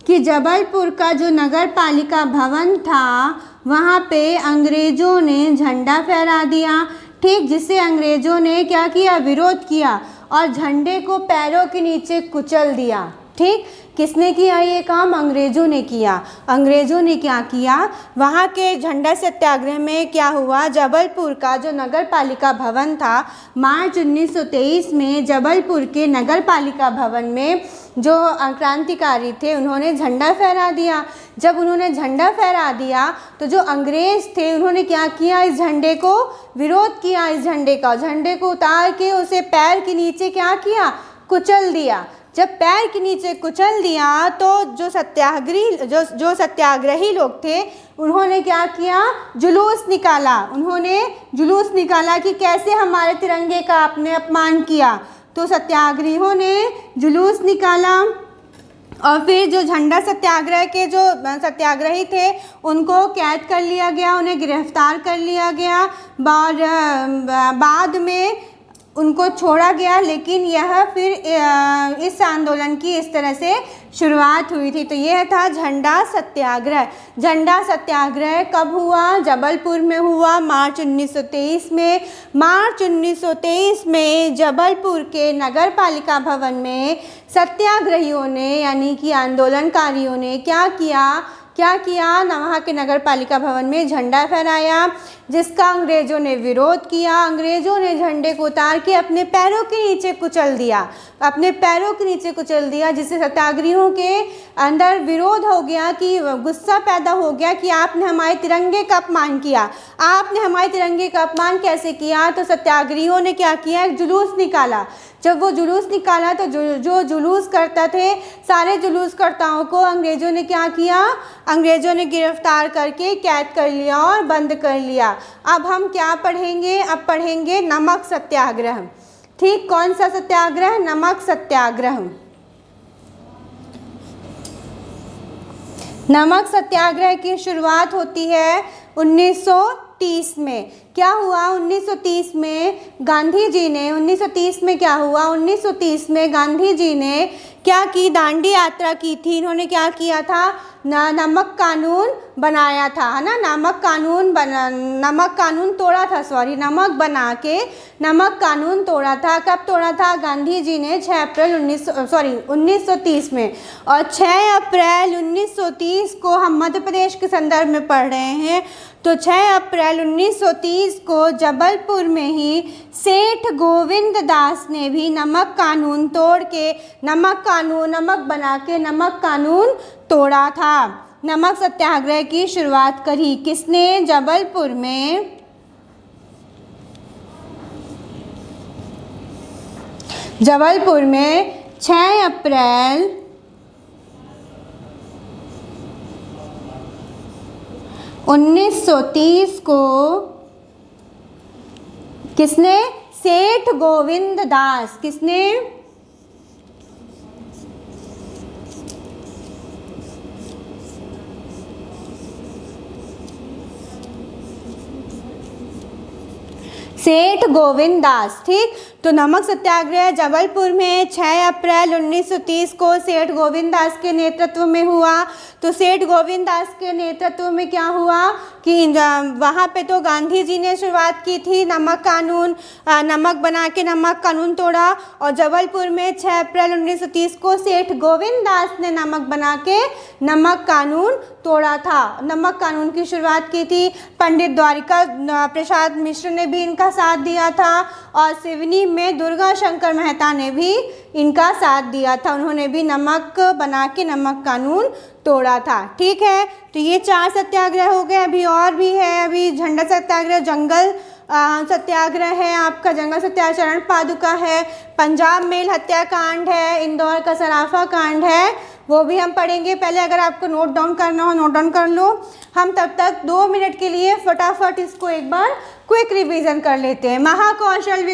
कि जबलपुर का जो नगर पालिका भवन था, वहाँ पे अंग्रेज़ों ने झंडा फहरा दिया। ठीक, जिसे अंग्रेज़ों ने क्या किया? विरोध किया और झंडे को पैरों के नीचे कुचल दिया। ठीक, किसने किया ये काम? अंग्रेज़ों ने किया। अंग्रेज़ों ने क्या किया? वहाँ के झंडा सत्याग्रह में क्या हुआ? जबलपुर का जो नगर पालिका भवन था, मार्च 1923 में जबलपुर के नगर पालिका भवन में जो क्रांतिकारी थे, उन्होंने झंडा फहरा दिया। जब उन्होंने झंडा फहरा दिया तो जो अंग्रेज़ थे, उन्होंने क्या किया? इस झंडे को विरोध किया। इस झंडे को उतार के उसे पैर के नीचे क्या किया? कुचल दिया। जब पैर के नीचे कुचल दिया तो जो सत्याग्रही लोग थे, उन्होंने क्या किया? जुलूस निकाला। उन्होंने जुलूस निकाला कि कैसे हमारे तिरंगे का आपने अपमान किया। तो सत्याग्रहियों ने जुलूस निकाला और फिर जो झंडा सत्याग्रह के जो सत्याग्रही थे, उनको कैद कर लिया गया, उन्हें गिरफ्तार कर लिया गया और बाद में उनको छोड़ा गया। लेकिन यह फिर इस आंदोलन की इस तरह से शुरुआत हुई थी। तो यह था झंडा सत्याग्रह। झंडा सत्याग्रह कब हुआ? जबलपुर में हुआ, मार्च 1923 में। मार्च 1923 में जबलपुर के नगर पालिका भवन में सत्याग्रहियों ने, यानी कि आंदोलनकारियों ने क्या किया? वहाँ के नगर पालिका भवन में झंडा फहराया, जिसका अंग्रेज़ों ने विरोध किया। अंग्रेज़ों ने झंडे को उतार के अपने पैरों के नीचे कुचल दिया, जिससे सत्याग्रहियों के अंदर विरोध हो गया, कि गुस्सा पैदा हो गया कि आपने हमारे तिरंगे का अपमान किया। आपने हमारे तिरंगे का अपमान कैसे किया? तो सत्याग्रहियों ने क्या किया? एक जुलूस निकाला। जब वो जुलूस निकाला तो जो जुलूस करता थे, सारे जुलूसकर्ताओं को अंग्रेज़ों ने क्या किया? अंग्रेज़ों ने गिरफ्तार करके कैद कर लिया और बंद कर लिया। अब हम क्या पढ़ेंगे? अब पढ़ेंगे नमक सत्याग्रह। ठीक, कौन सा सत्याग्रह? नमक सत्याग्रह। नमक सत्याग्रह की शुरुआत होती है 1923 1930 में क्या हुआ? 1930 में गांधी जी ने 1930 में क्या हुआ? 1930 में गांधी जी ने क्या की? दांडी यात्रा की थी। इन्होंने क्या किया था? नमक कानून बनाया था, है ना। नमक कानून तोड़ा था, सॉरी, नमक बना के नमक कानून तोड़ा था। कब तोड़ा था? गांधी जी ने 6 अप्रैल 1930 में। और 6 अप्रैल 1930 को हम मध्य प्रदेश के संदर्भ में पढ़ रहे हैं, तो 6 अप्रैल 1930 को जबलपुर में ही सेठ गोविंद दास ने भी नमक कानून तोड़ के नमक बना के नमक कानून तोड़ा था। नमक सत्याग्रह की शुरुआत करी किसने? जबलपुर में जबलपुर में 6 अप्रैल 1930 को किसने? सेठ गोविंद दास। किसने? सेठ गोविंद दास। ठीक, तो नमक सत्याग्रह जबलपुर में 6 अप्रैल 1930 को सेठ गोविंद दास के नेतृत्व में हुआ। तो सेठ गोविंद दास के नेतृत्व में क्या हुआ कि वहाँ पे तो गांधी जी ने शुरुआत की थी नमक कानून, नमक बना के नमक कानून तोड़ा। और जबलपुर में 6 अप्रैल 1930 को सेठ गोविंद दास ने नमक बना के नमक कानून तोड़ा था। नमक कानून की शुरुआत की थी। पंडित द्वारिका प्रसाद मिश्र ने भी इनका साथ दिया था और सिवनी में दुर्गा शंकर मेहता ने भी इनका साथ दिया था। उन्होंने भी नमक बना के नमक कानून तोड़ा था। ठीक है, तो ये 4 सत्याग्रह हो गए। अभी और भी है, अभी झंडा सत्याग्रह, जंगल सत्याग्रह है, आपका जंगल सत्याग्रह, चरण पादुका है, पंजाब मेल हत्याकांड है, इंदौर का सराफा कांड है, वो भी हम पढ़ेंगे। पहले अगर आपको नोट डाउन करना हो नोट डाउन कर लो। हम तब तक 2 मिनट के लिए फटाफट इसको एक बार क्विक रिवीजन कर लेते हैं। महाकौशल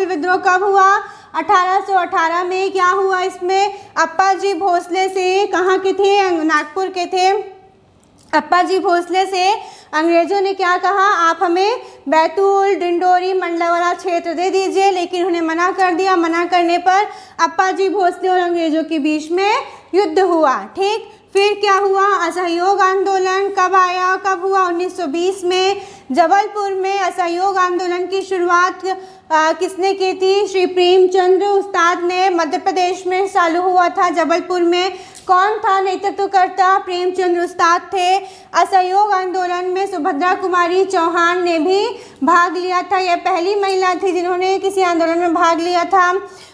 विद्रोह कब हुआ? 1818 में। क्या हुआ इसमें? अप्पा जी भोसले से, कहाँ के थे? नागपुर के थे। अप्पा जी भोसले से अंग्रेजों ने क्या कहा? आप हमें बैतूल, डिंडोरी, मंडलावाला क्षेत्र दे दीजिए, लेकिन उन्हें मना कर दिया। मना करने पर अप्पा जी भोसले और अंग्रेजों के बीच में युद्ध हुआ। ठीक, फिर क्या हुआ? असहयोग आंदोलन कब आया, कब हुआ? 1920 में। जबलपुर में असहयोग आंदोलन की शुरुआत किसने की थी? श्री प्रेमचंद्र उस्ताद ने। मध्य प्रदेश में चालू हुआ था। जबलपुर में कौन था नेतृत्वकर्ता? प्रेमचंद्र उस्ताद थे। असहयोग आंदोलन में सुभद्रा कुमारी चौहान ने भी भाग लिया था। यह पहली महिला थी जिन्होंने किसी आंदोलन में भाग लिया था।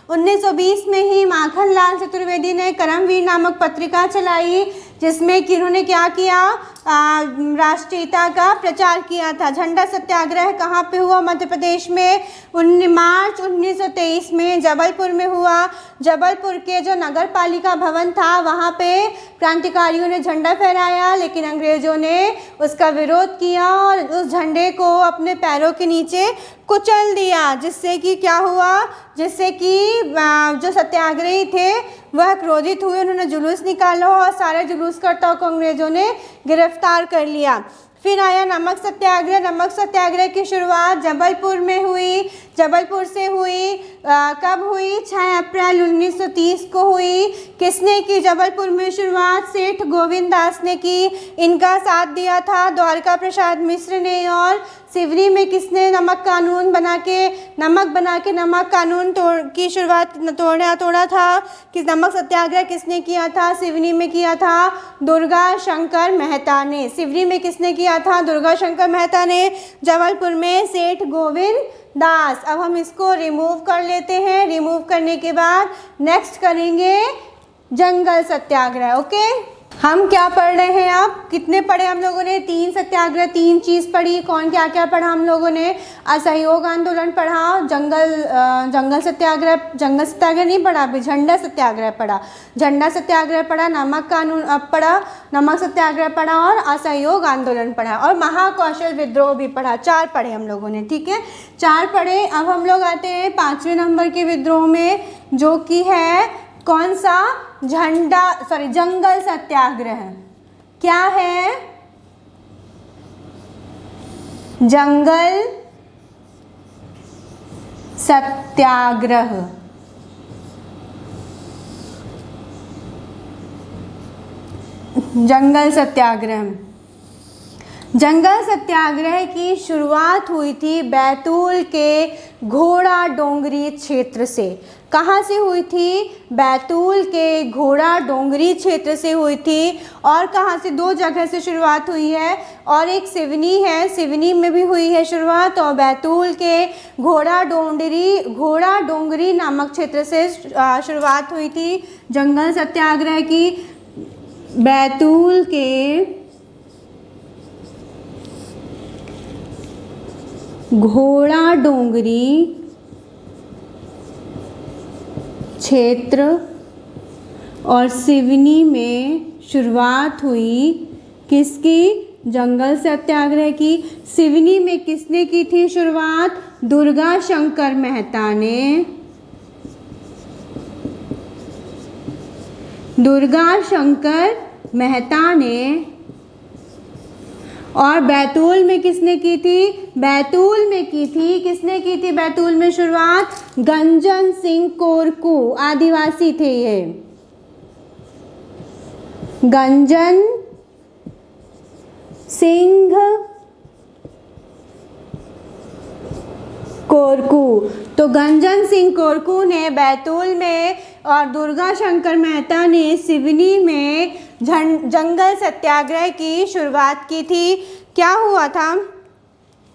1920 में ही माखनलाल चतुर्वेदी ने करमवीर नामक पत्रिका चलाई, जिसमें कि उन्होंने क्या किया? राष्ट्रीयता का प्रचार किया था। झंडा सत्याग्रह कहाँ पे हुआ? मध्य प्रदेश में। 19 मार्च 1923 में जबलपुर में हुआ। जबलपुर के जो नगर पालिका भवन था वहाँ पे क्रांतिकारियों ने झंडा फहराया, लेकिन अंग्रेजों ने उसका विरोध किया और उस झंडे को अपने पैरों के नीचे कुचल दिया, जिससे कि क्या हुआ? जिससे कि जो सत्याग्रही थे वह क्रोधित हुए। उन्होंने जुलूस निकाला और सारे जुलूसकर्ताओं को अंग्रेजों ने गिरफ्तार कर लिया। फिर आया नमक सत्याग्रह। नमक सत्याग्रह की शुरुआत जबलपुर में हुई। जबलपुर से हुई। कब हुई? 6 अप्रैल 1930 को हुई। किसने की जबलपुर में शुरुआत? सेठ गोविंद दास ने की। इनका साथ दिया था द्वारिका प्रसाद मिश्र ने। और सिवनी में किसने नमक कानून बना के नमक कानून की शुरुआत तोड़ा था? कि नमक सत्याग्रह किसने किया था? सिवनी में किया था दुर्गा शंकर मेहता ने। सिवनी में किसने किया था? दुर्गा शंकर मेहता ने। जबलपुर में सेठ गोविंद दास। अब हम इसको रिमूव कर लेते हैं। रिमूव करने के बाद नेक्स्ट करेंगे जंगल सत्याग्रह। ओके, हम क्या पढ़ रहे हैं? अब कितने पढ़े हम लोगों ने? 3 सत्याग्रह, 3 चीज़ पढ़ी। कौन क्या क्या पढ़ा हम लोगों ने? असहयोग आंदोलन पढ़ा, जंगल सत्याग्रह नहीं पढ़ा, अभी झंडा सत्याग्रह पढ़ा। झंडा सत्याग्रह पढ़ा, नमक कानून पढ़ा, नमक सत्याग्रह पढ़ा और असहयोग आंदोलन पढ़ा, और महाकौशल विद्रोह भी पढ़ा। 4 पढ़े हम लोगों ने। ठीक है, 4 पढ़े। अब हम लोग आते हैं 5वें नंबर के विद्रोह में, जो कि है कौन सा? जंगल सत्याग्रह। क्या है? जंगल सत्याग्रह। जंगल सत्याग्रह। जंगल सत्याग्रह की शुरुआत हुई थी बैतूल के घोड़ा डोंगरी क्षेत्र से। कहाँ से हुई थी? बैतूल के घोड़ा डोंगरी क्षेत्र से हुई थी। और कहाँ से? दो जगह से शुरुआत हुई है, और एक सिवनी है, सिवनी में भी हुई है शुरुआत, और बैतूल के घोड़ा डोंगरी नामक क्षेत्र से शुरुआत हुई थी जंगल सत्याग्रह की। बैतूल के घोड़ा डोंगरी क्षेत्र और सिवनी में शुरुआत हुई किसकी? जंगल सत्याग्रह की। सिवनी में किसने की थी शुरुआत? दुर्गा शंकर मेहता ने। दुर्गा शंकर मेहता ने। और बैतूल में किसने की थी? बैतूल में की थी, किसने की थी बैतूल में शुरुआत? गंजन सिंह कोरकू, आदिवासी थे ये। गंजन सिंह कोरकू। तो गंजन सिंह कोरकू ने बैतूल में और दुर्गा शंकर मेहता ने सिवनी में जंगल सत्याग्रह की शुरुआत की थी। क्या हुआ था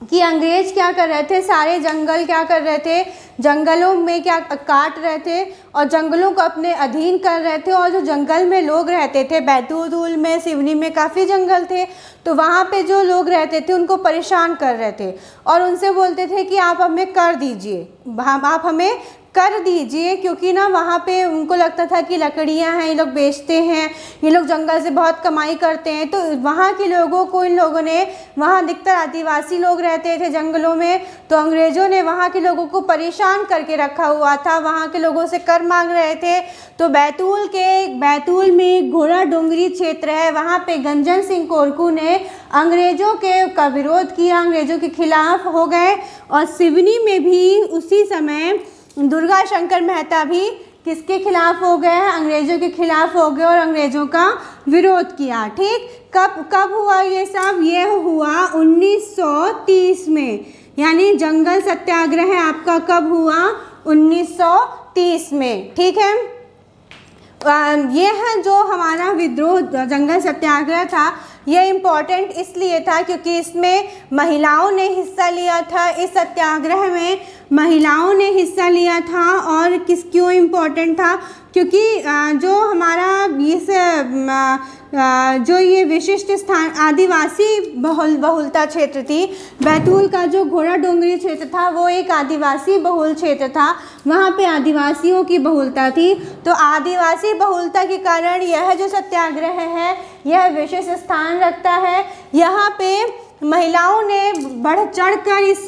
कि अंग्रेज क्या कर रहे थे? सारे जंगल क्या कर रहे थे? जंगलों में क्या काट रहे थे और जंगलों को अपने अधीन कर रहे थे। और जो जंगल में लोग रहते थे, बैतूल में, सिवनी में काफ़ी जंगल थे, तो वहाँ पे जो लोग रहते थे उनको परेशान कर रहे थे और उनसे बोलते थे कि आप हमें कर दीजिए, आप हमें कर दीजिए, क्योंकि ना वहाँ पे उनको लगता था कि लकड़ियाँ हैं, ये लोग बेचते हैं, ये लोग जंगल से बहुत कमाई करते हैं। तो वहाँ के लोगों को इन लोगों ने, वहाँ अधिकतर आदिवासी लोग रहते थे जंगलों में, तो अंग्रेज़ों ने वहाँ के लोगों को परेशान करके रखा हुआ था, वहाँ के लोगों से कर मांग रहे थे। तो बैतूल में घोड़ा डोंगरी क्षेत्र है, वहाँ पे गंजन सिंह कोरकू ने अंग्रेज़ों का विरोध किया, अंग्रेज़ों के खिलाफ हो गए। और सिवनी में भी उसी समय दुर्गा शंकर मेहता भी किसके खिलाफ हो गए हैं? अंग्रेज़ों के खिलाफ हो गए और अंग्रेज़ों का विरोध किया। ठीक, कब हुआ ये सब? ये हुआ 1930 में, यानी जंगल सत्याग्रह आपका कब हुआ? 1930 में। ठीक है, ये है जो हमारा विद्रोह जंगल सत्याग्रह था। ये इम्पॉर्टेंट इसलिए था क्योंकि इसमें महिलाओं ने हिस्सा लिया था। इस सत्याग्रह में महिलाओं ने हिस्सा लिया था। और क्यों इम्पॉर्टेंट था? क्योंकि जो हमारा जो ये विशिष्ट स्थान आदिवासी बहुलता क्षेत्र थी, बैतूल का जो घोड़ा डोंगरी क्षेत्र था वो एक आदिवासी बहुल क्षेत्र था, वहाँ पे आदिवासियों की बहुलता थी। तो आदिवासी बहुलता के कारण यह जो सत्याग्रह है यह विशेष स्थान रखता है। यहाँ पे महिलाओं ने बढ़ चढ़कर इस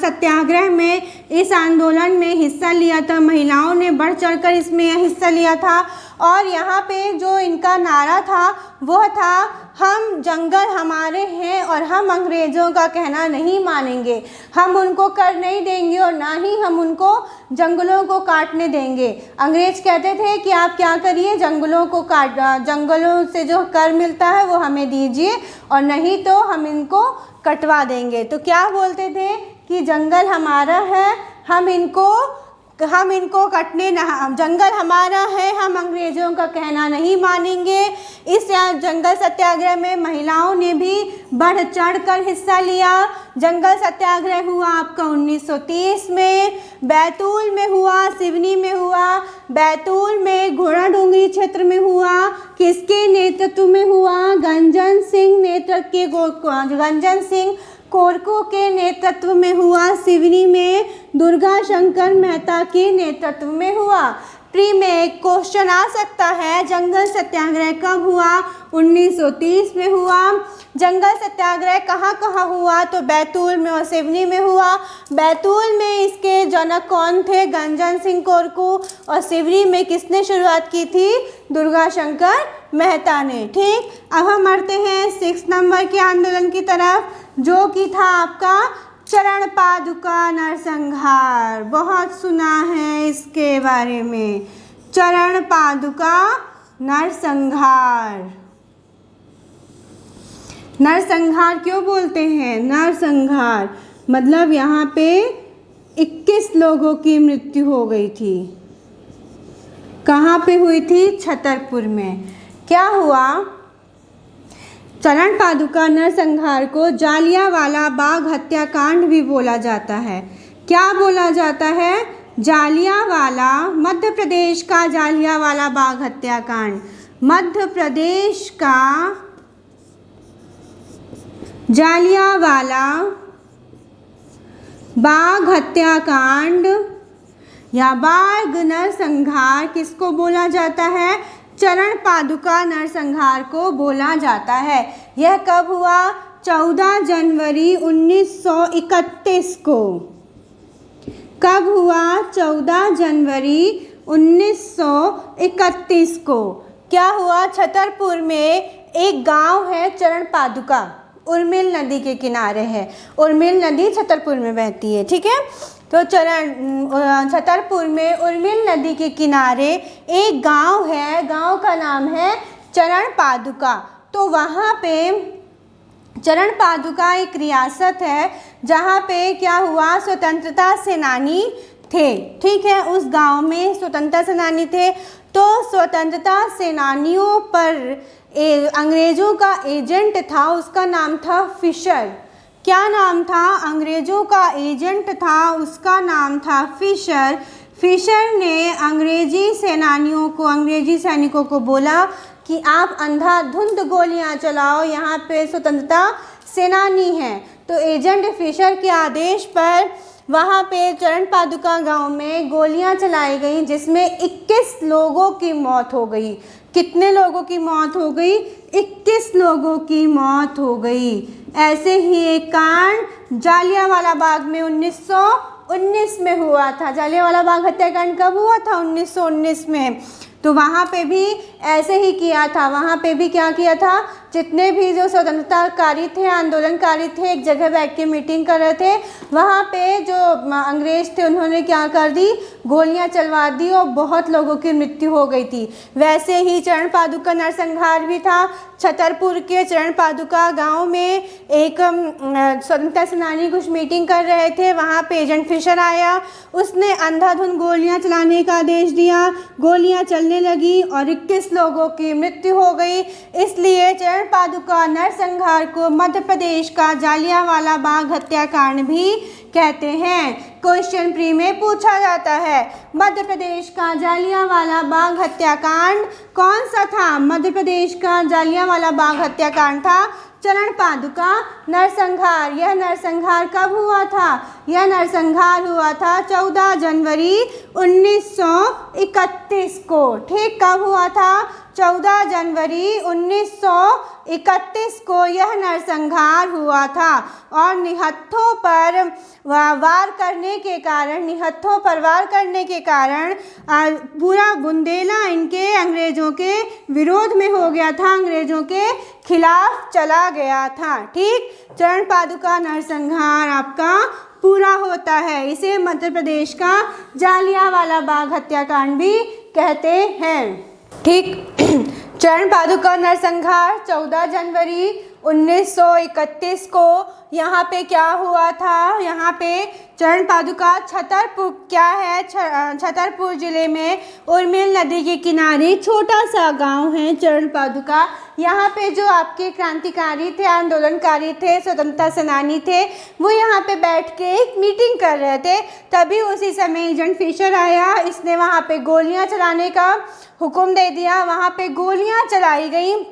सत्याग्रह में, इस आंदोलन में हिस्सा लिया था। महिलाओं ने बढ़ चढ़कर इसमें हिस्सा लिया था। और यहाँ पे जो इनका नारा था वह था, हम जंगल हमारे हैं और हम अंग्रेज़ों का कहना नहीं मानेंगे, हम उनको कर नहीं देंगे और ना ही हम उनको जंगलों को काटने देंगे। अंग्रेज़ कहते थे कि आप क्या करिए, जंगलों से जो कर मिलता है वो हमें दीजिए और नहीं तो हम इनको कटवा देंगे। तो क्या बोलते थे कि जंगल हमारा है, हम इनको कटने ना, जंगल हमारा है, हम अंग्रेज़ों का कहना नहीं मानेंगे। इस जंगल सत्याग्रह में महिलाओं ने भी बढ़ चढ़कर हिस्सा लिया। जंगल सत्याग्रह हुआ आपका 1930 में, बैतूल में हुआ, सिवनी में हुआ। बैतूल में घोड़ा डोंगरी क्षेत्र में हुआ, किसके नेतृत्व में हुआ? गंजन सिंह कोरकू के नेतृत्व में हुआ। सिवनी में दुर्गा शंकर मेहता के नेतृत्व में हुआ। प्री में एक क्वेश्चन आ सकता है, जंगल सत्याग्रह कब हुआ? 1930 में हुआ। जंगल सत्याग्रह कहाँ कहाँ हुआ? तो बैतूल में और सिवनी में हुआ। बैतूल में इसके जनक कौन थे? गंजन सिंह कोरकू। और सिवनी में किसने शुरुआत की थी? दुर्गा शंकर मेहता ने। ठीक, अब हम बढ़ते हैं 6 नंबर के आंदोलन की तरफ। जो कि था आपका चरण पादुका नरसंहार। बहुत सुना है इसके बारे में, चरण पादुका नरसंहार। नरसंहार क्यों बोलते हैं? नरसंहार मतलब यहाँ पे 21 लोगों की मृत्यु हो गई थी। कहाँ पे हुई थी? छतरपुर में। क्या हुआ? चरण पादुका नरसंहार को जालियांवाला बाग हत्याकांड भी बोला जाता है। क्या बोला जाता है? जालियांवाला, मध्य प्रदेश का जालियांवाला बाग हत्याकांड। मध्य प्रदेश का जालियांवाला बाग हत्याकांड या बाग नरसंहार किसको बोला जाता है? चरण पादुका नरसंहार को बोला जाता है। यह कब हुआ? 14 जनवरी 1931 को। कब हुआ? 14 जनवरी 1931 को। क्या हुआ? छतरपुर में एक गांव है चरण पादुका, उर्मिल नदी के किनारे है। उर्मिल नदी छतरपुर में बहती है, ठीक है। तो छतरपुर में उर्मिल नदी के किनारे एक गांव है, गांव का नाम है चरण पादुका। तो वहाँ पे चरण पादुका एक रियासत है जहाँ पे क्या हुआ? स्वतंत्रता सेनानी थे, ठीक है। उस गांव में स्वतंत्रता सेनानी थे। तो स्वतंत्रता सेनानियों पर अंग्रेज़ों का एजेंट था, उसका नाम था फिशर। क्या नाम था? अंग्रेज़ों का एजेंट था, उसका नाम था फिशर। फिशर ने अंग्रेजी सेनानियों को, अंग्रेजी सैनिकों को बोला कि आप अंधाधुंध गोलियां चलाओ, यहाँ पे स्वतंत्रता सेनानी हैं। तो एजेंट फिशर के आदेश पर वहाँ पे चरण पादुका गांव में गोलियां चलाई गई, जिसमें 21 लोगों की मौत हो गई। कितने लोगों की मौत हो गई? 21 लोगों की मौत हो गई। ऐसे ही एक कांड जालियांवाला बाग में 1919 में हुआ था। जालियांवाला बाग हत्याकांड कब हुआ था? 1919 में। तो वहाँ पे भी ऐसे ही किया था। वहाँ पे भी क्या किया था? जितने भी जो स्वतंत्रताकारी थे, आंदोलनकारी थे, एक जगह बैठ के मीटिंग कर रहे थे। वहाँ पे जो अंग्रेज थे उन्होंने क्या कर दी? गोलियां चलवा दी और बहुत लोगों की मृत्यु हो गई थी। वैसे ही चरण पादुका नरसंहार भी था। छतरपुर के चरण पादुका गांव में एक स्वतंत्रता सेनानी कुछ मीटिंग कर रहे थे। वहाँ पे एजेंट फिशर आया, उसने अंधाधुंध गोलियां चलाने का आदेश दिया। गोलियां चलने लगी और 21 लोगों की मृत्यु हो गई। इसलिए चरण पादुका नरसंहार को मध्य प्रदेश का जालियांवाला बाग हत्याकांड भी कहते हैं। क्वेश्चन प्री में पूछा जाता है, मध्य प्रदेश का जालियांवाला बाग हत्याकांड कौन सा था? मध्य प्रदेश का जालियांवाला बाग हत्याकांड था चरण पादुका नरसंहार। यह नरसंहार कब हुआ था? यह नरसंहार हुआ था 14 जनवरी 1931 को। ठीक, कब हुआ था? 14 जनवरी 1931 को यह नरसंहार हुआ था। और निहत्थों पर वार करने के कारण पूरा बुंदेला इनके अंग्रेज़ों के विरोध में हो गया था, अंग्रेज़ों के खिलाफ चला गया था। ठीक, चरण पादुका नरसंहार आपका पूरा होता है। इसे मध्य प्रदेश का जालियांवाला बाग हत्याकांड भी कहते हैं। ठीक, चरण पादुका नरसंहार 14 जनवरी 1931 को यहाँ पे क्या हुआ था? यहाँ पे चरण पादुका छतरपुर क्या है? छतरपुर ज़िले में उर्मिल नदी के किनारे छोटा सा गांव है चरण पादुका। यहाँ पे जो आपके क्रांतिकारी थे, आंदोलनकारी थे, स्वतंत्रता सेनानी थे, वो यहाँ पे बैठ के एक मीटिंग कर रहे थे। तभी उसी समय एजेंट फिशर आया, इसने वहाँ पे गोलियाँ चलाने का हुक्म दे दिया। वहाँ पे गोलियाँ चलाई गई,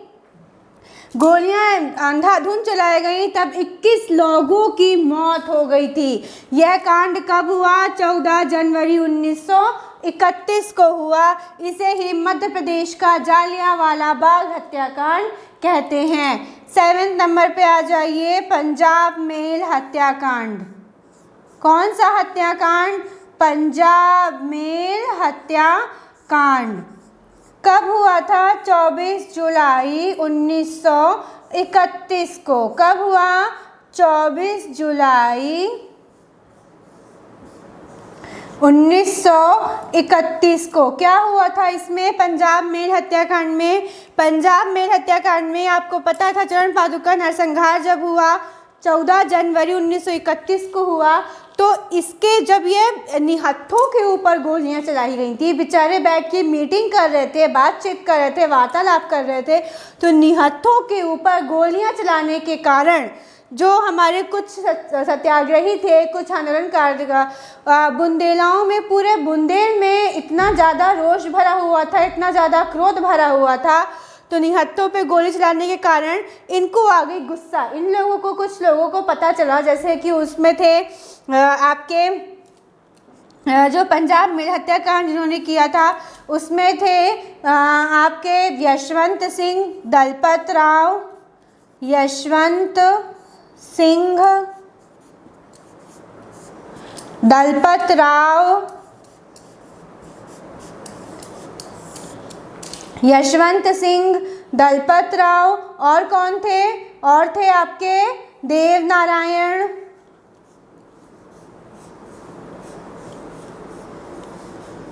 गोलियां अंधाधुंध चलाई गई, तब 21 लोगों की मौत हो गई थी। यह कांड कब हुआ? 14 जनवरी 1931 को हुआ। इसे ही मध्य प्रदेश का जालियांवाला बाग हत्याकांड कहते हैं। 7 नंबर पे आ जाइए, पंजाब मेल हत्याकांड। कौन सा हत्याकांड? पंजाब मेल हत्याकांड। कब हुआ था? 24 जुलाई 1931 को। कब हुआ? 24 जुलाई 1931 को क्या हुआ था इसमें, पंजाब मेल हत्याकांड में। पंजाब मेल हत्याकांड में आपको पता था चरण पादुका नरसंहार जब हुआ 14 जनवरी 1931 को हुआ, तो इसके जब ये निहत्थों के ऊपर गोलियां चलाई गई थी, बेचारे बैठ के मीटिंग कर रहे थे, बातचीत कर रहे थे, वार्तालाप कर रहे थे, तो निहत्थों के ऊपर गोलियां चलाने के कारण जो हमारे कुछ सत्याग्रही थे, कुछ आंदोलनकारी, बुंदेलाओं में, पूरे बुंदेल में इतना ज़्यादा रोष भरा हुआ था, इतना ज़्यादा क्रोध भरा हुआ था, तो निहत्थों पे गोली चलाने के कारण इनको आ गई गुस्सा। इन लोगों को, कुछ लोगों को पता चला, जैसे कि उसमें थे आपके जो पंजाब मेल हत्याकांड जिन्होंने किया था, उसमें थे आपके यशवंत सिंह, दलपत राव, यशवंत सिंह, दलपत राव, यशवंत सिंह, दलपत राव, और कौन थे, और थे आपके देव नारायण,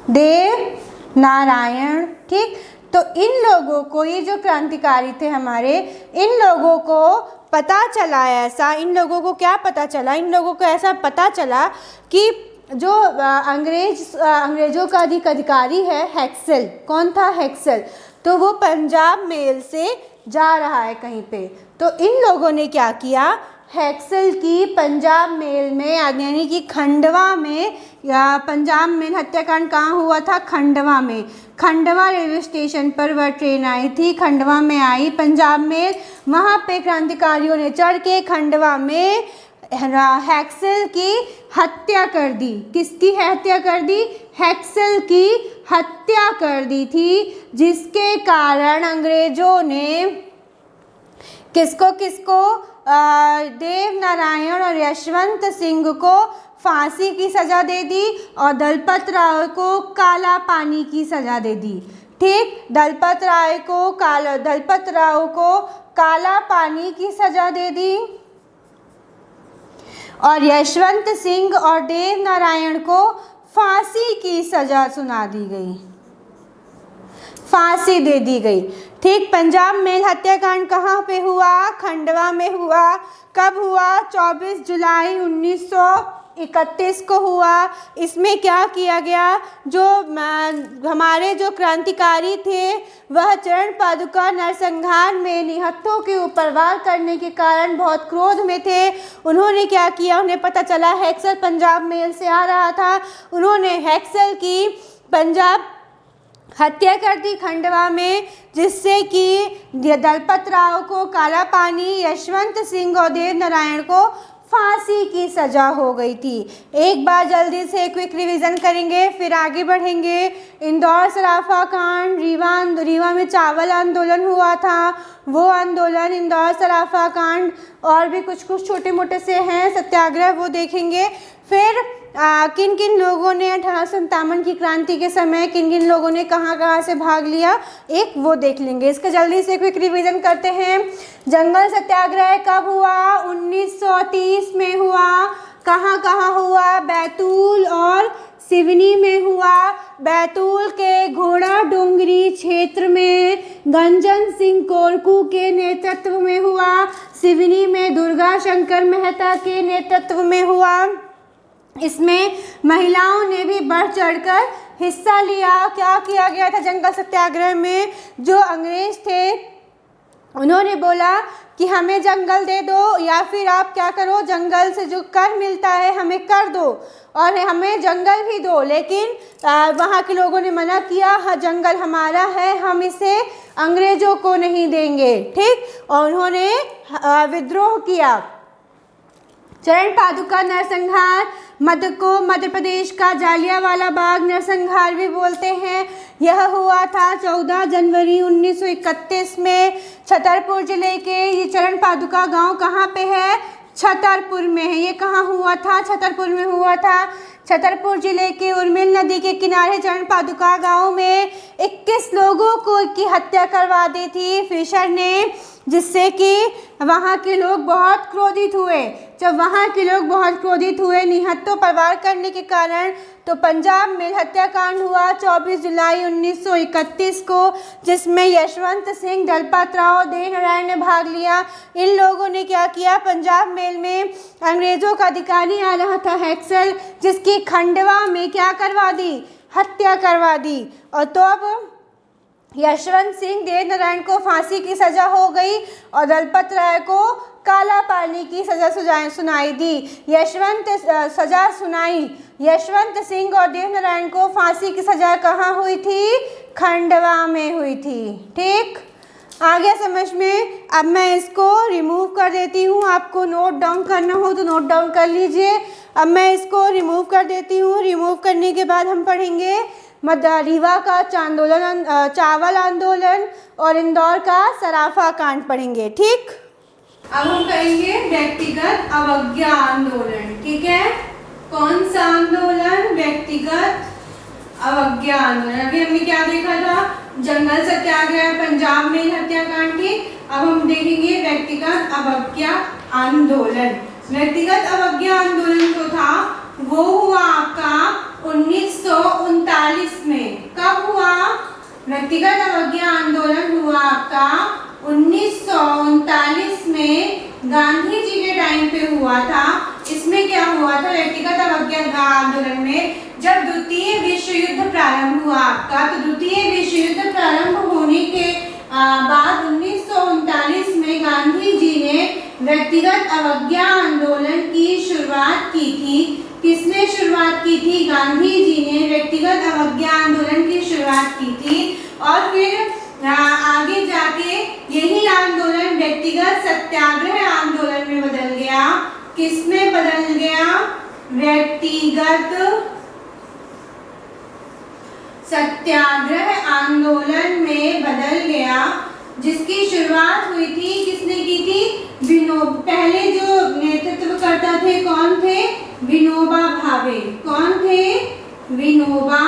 देव नारायण। ठीक, तो इन लोगों को, ये जो क्रांतिकारी थे हमारे, इन लोगों को पता चला ऐसा, इन लोगों को क्या पता चला, इन लोगों को ऐसा पता चला कि जो अंग्रेज़ों का अधिकारी है हेक्सेल, कौन था, हेक्सेल, तो वो पंजाब मेल से जा रहा है कहीं पे। तो इन लोगों ने क्या किया, हेक्सेल की पंजाब मेल में, यानी कि खंडवा में, या पंजाब मेल हत्याकांड कहाँ हुआ था, खंडवा में, खंडवा रेलवे स्टेशन पर वह ट्रेन आई थी, खंडवा में आई पंजाब मेल, वहाँ पे क्रांतिकारियों ने चढ़ के खंडवा में हेक्सेल की हत्या कर दी। किसकी हत्या कर दी, हेक्सेल की हत्या कर दी थी, जिसके कारण अंग्रेजों ने किसको किसको, देव नारायण और यशवंत सिंह को फांसी की सज़ा दे दी, और दलपत राय को काला पानी की सज़ा दे दी। ठीक, दलपत राय को काला पानी की सज़ा दे दी, और यशवंत सिंह और देव नारायण को फांसी की सज़ा सुना दी गई, फांसी दे दी गई। ठीक, पंजाब मेल हत्याकांड कहाँ पे हुआ, खंडवा में हुआ। कब हुआ, 24 जुलाई 1931 को हुआ। इसमें क्या किया गया, जो हमारे जो क्रांतिकारी थे वह चरण पादुका नरसंहार में निहत्थों के ऊपर वार करने के कारण बहुत क्रोध में थे। उन्होंने क्या किया, उन्हें पता चला हेक्सेल पंजाब मेल से आ रहा था, उन्होंने हेक्सेल की पंजाब हत्या कर दी खंडवा में, जिससे कि दलपत राव को काला पानी, यशवंत सिंह और देव नारायण को फांसी की सज़ा हो गई थी। एक बार जल्दी से क्विक रिवीजन करेंगे, फिर आगे बढ़ेंगे। इंदौर सराफा कांड, रीवा में चावल आंदोलन हुआ था, वो आंदोलन, इंदौर सराफा कांड, और भी कुछ कुछ छोटे मोटे से हैं सत्याग्रह, वो देखेंगे। फिर किन किन लोगों ने 1857 की क्रांति के समय किन किन लोगों ने कहाँ कहाँ से भाग लिया, एक वो देख लेंगे। इसका जल्दी से क्विक रिवीजन करते हैं। जंगल सत्याग्रह कब हुआ, 1930 में हुआ। कहाँ कहाँ हुआ, बैतूल और सिवनी में हुआ। बैतूल के घोड़ा डोंगरी क्षेत्र में गंजन सिंह कोरकू के नेतृत्व में हुआ। सिवनी में दुर्गा शंकर मेहता के नेतृत्व में हुआ। इसमें महिलाओं ने भी बढ़ चढ़कर हिस्सा लिया। क्या किया गया था जंगल सत्याग्रह में, जो अंग्रेज थे उन्होंने बोला कि हमें जंगल दे दो, या फिर आप क्या करो, जंगल से जो कर मिलता है हमें कर दो और हमें जंगल भी दो। लेकिन वहाँ के लोगों ने मना किया, हाँ जंगल हमारा है, हम इसे अंग्रेजों को नहीं देंगे। ठीक, और उन्होंने विद्रोह किया। चरण पादुका नरसंहार मध्य प्रदेश का जालियांवाला बाग नरसंहार भी बोलते हैं। यह हुआ था 14 जनवरी 1931 में छतरपुर जिले के। ये चरण पादुका गांव कहाँ पे है, छतरपुर में है। ये कहाँ हुआ था, छतरपुर में हुआ था। छतरपुर जिले के उर्मिल नदी के किनारे चरण पादुका गांव में 21 लोगों को की हत्या करवा दी थी फिशर ने। जिससे कि वहाँ के लोग बहुत क्रोधित हुए। जब वहाँ के लोग बहुत क्रोधित हुए निहत्थों परवार करने के कारण, तो पंजाब में हत्याकांड हुआ 24 जुलाई 1931 को, जिसमें यशवंत सिंह, दलपत राव, देवनारायण ने भाग लिया। इन लोगों ने क्या किया, पंजाब मेल में अंग्रेज़ों का अधिकारी आ रहा था हैक्सल, जिसकी खंडवा में क्या करवा दी, हत्या करवा दी। और तो अब यशवंत सिंह, देवनारायण को फांसी की सज़ा हो गई और दलपत राय को काला पानी की सज़ा सुनाई दी। सज़ा सुनाई यशवंत सिंह और देवनारायण को फांसी की सज़ा कहाँ हुई थी, खंडवा में हुई थी। ठीक, आ गया समझ में। अब मैं इसको रिमूव कर देती हूँ, आपको नोट डाउन करना हो तो नोट डाउन कर लीजिए। अब मैं इसको रिमूव कर देती हूँ। रिमूव करने के बाद हम पढ़ेंगे रीवा का चावल आंदोलन और इंदौर का सराफा कांड पढ़ेंगे। ठीक, अब हम करेंगे व्यक्तिगत अवज्ञा आंदोलन। ठीक है, कौन सा आंदोलन, व्यक्तिगत अवज्ञा आंदोलन। अभी हमने क्या देखा था, जंगल सत्याग्रह, पंजाब में हत्याकांड की। अब हम देखेंगे व्यक्तिगत अवज्ञा आंदोलन। व्यक्तिगत अवज्ञा आंदोलन जो था वो हुआ आपका 1939 में। कब हुआ, व्यक्तिगत अवज्ञा आंदोलन हुआ आपका 1939 में, गांधी जी के टाइम पे हुआ था। इसमें क्या हुआ था, व्यक्तिगत अवज्ञा आंदोलन में जब द्वितीय विश्व युद्ध प्रारंभ हुआ आपका, तो द्वितीय विश्व युद्ध प्रारंभ होने के बाद 1939 में गांधी जी ने व्यक्तिगत अवज्ञा आंदोलन की शुरुआत की थी। किसने शुरुआत की थी, गांधी जी ने व्यक्तिगत अवज्ञा आंदोलन की शुरुआत की थी। और फिर आगे जाके यही आंदोलन व्यक्तिगत सत्याग्रह आंदोलन में बदल गया। किसमें बदल गया, व्यक्तिगत सत्याग्रह आंदोलन में बदल गया, जिसकी शुरुआत हुई थी, किसने की थी, पहले जो नेतृत्व करता थे कौन थे, विनोबा भावे। कौन थे, विनोबा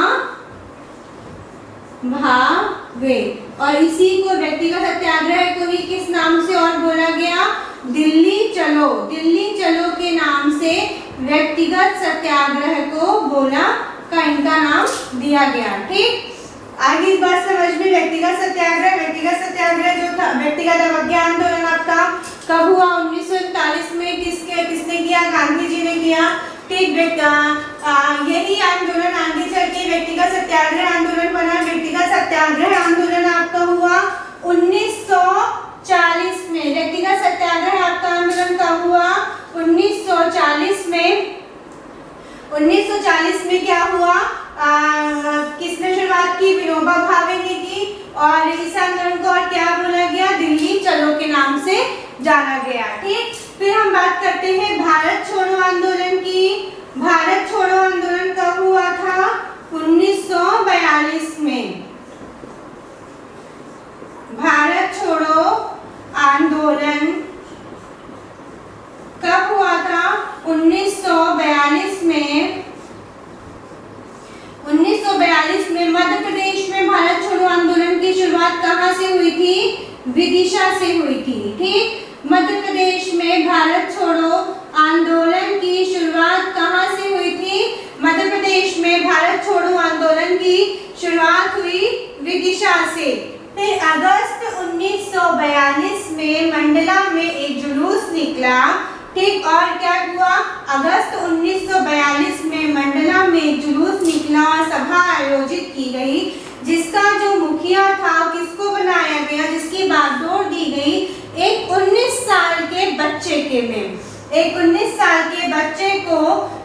भावे। और इसी को व्यक्तिगत सत्याग्रह को ही किस नाम से और बोला गया, दिल्ली चलो। दिल्ली चलो के नाम से व्यक्तिगत सत्याग्रह को बोला का इनका नाम दिया गया। ठीक, आगे इस बात समझ में। व्यक्तिगत सत्याग्रह जो था, व्यक्तिगत अवज्ञा आंदोलन आपका कब हुआ, 1939 में। किसने किया, गांधी जी ने किया। ठीक, यही आंदोलन आगे चल के व्यक्तिगत सत्याग्रह आंदोलन बना। व्यक्तिगत सत्याग्रह आंदोलन आपका हुआ 1940 में। व्यक्तिगत सत्याग्रह आपका आंदोलन कब हुआ, 1940 में। 1940 में क्या हुआ, किसने शुरुआत की, विनोबा भावे ने की। और इस आंदोलन को और क्या बोला गया, दिल्ली चलो के नाम से जाना गया। ठीक, फिर हम बात करते हैं भारत छोड़ो आंदोलन की। भारत छोड़ो आंदोलन कब हुआ था, 1942 में। भारत छोड़ो आंदोलन कब हुआ था, 1942 में। 1942 में मध्य प्रदेश में भारत छोड़ो आंदोलन की शुरुआत कहाँ से हुई थी, विदिशा से हुई थी। ठीक, मध्य प्रदेश में भारत छोड़ो आंदोलन की शुरुआत कहाँ से हुई थी, मध्य प्रदेश में भारत छोड़ो आंदोलन की शुरुआत हुई विदिशा से। फिर अगस्त 1942 में मंडला में एक जुलूस निकला। ठीक, और क्या हुआ, अगस्त 1942 में मंडला में एक जुलूस निकला और सभा आयोजित की गई, जिसका जो मुखिया था किसको बनाया गया, जिसकी बागडोर दी गई एक 19 साल के बच्चे के में। एक 19 साल के बच्चे को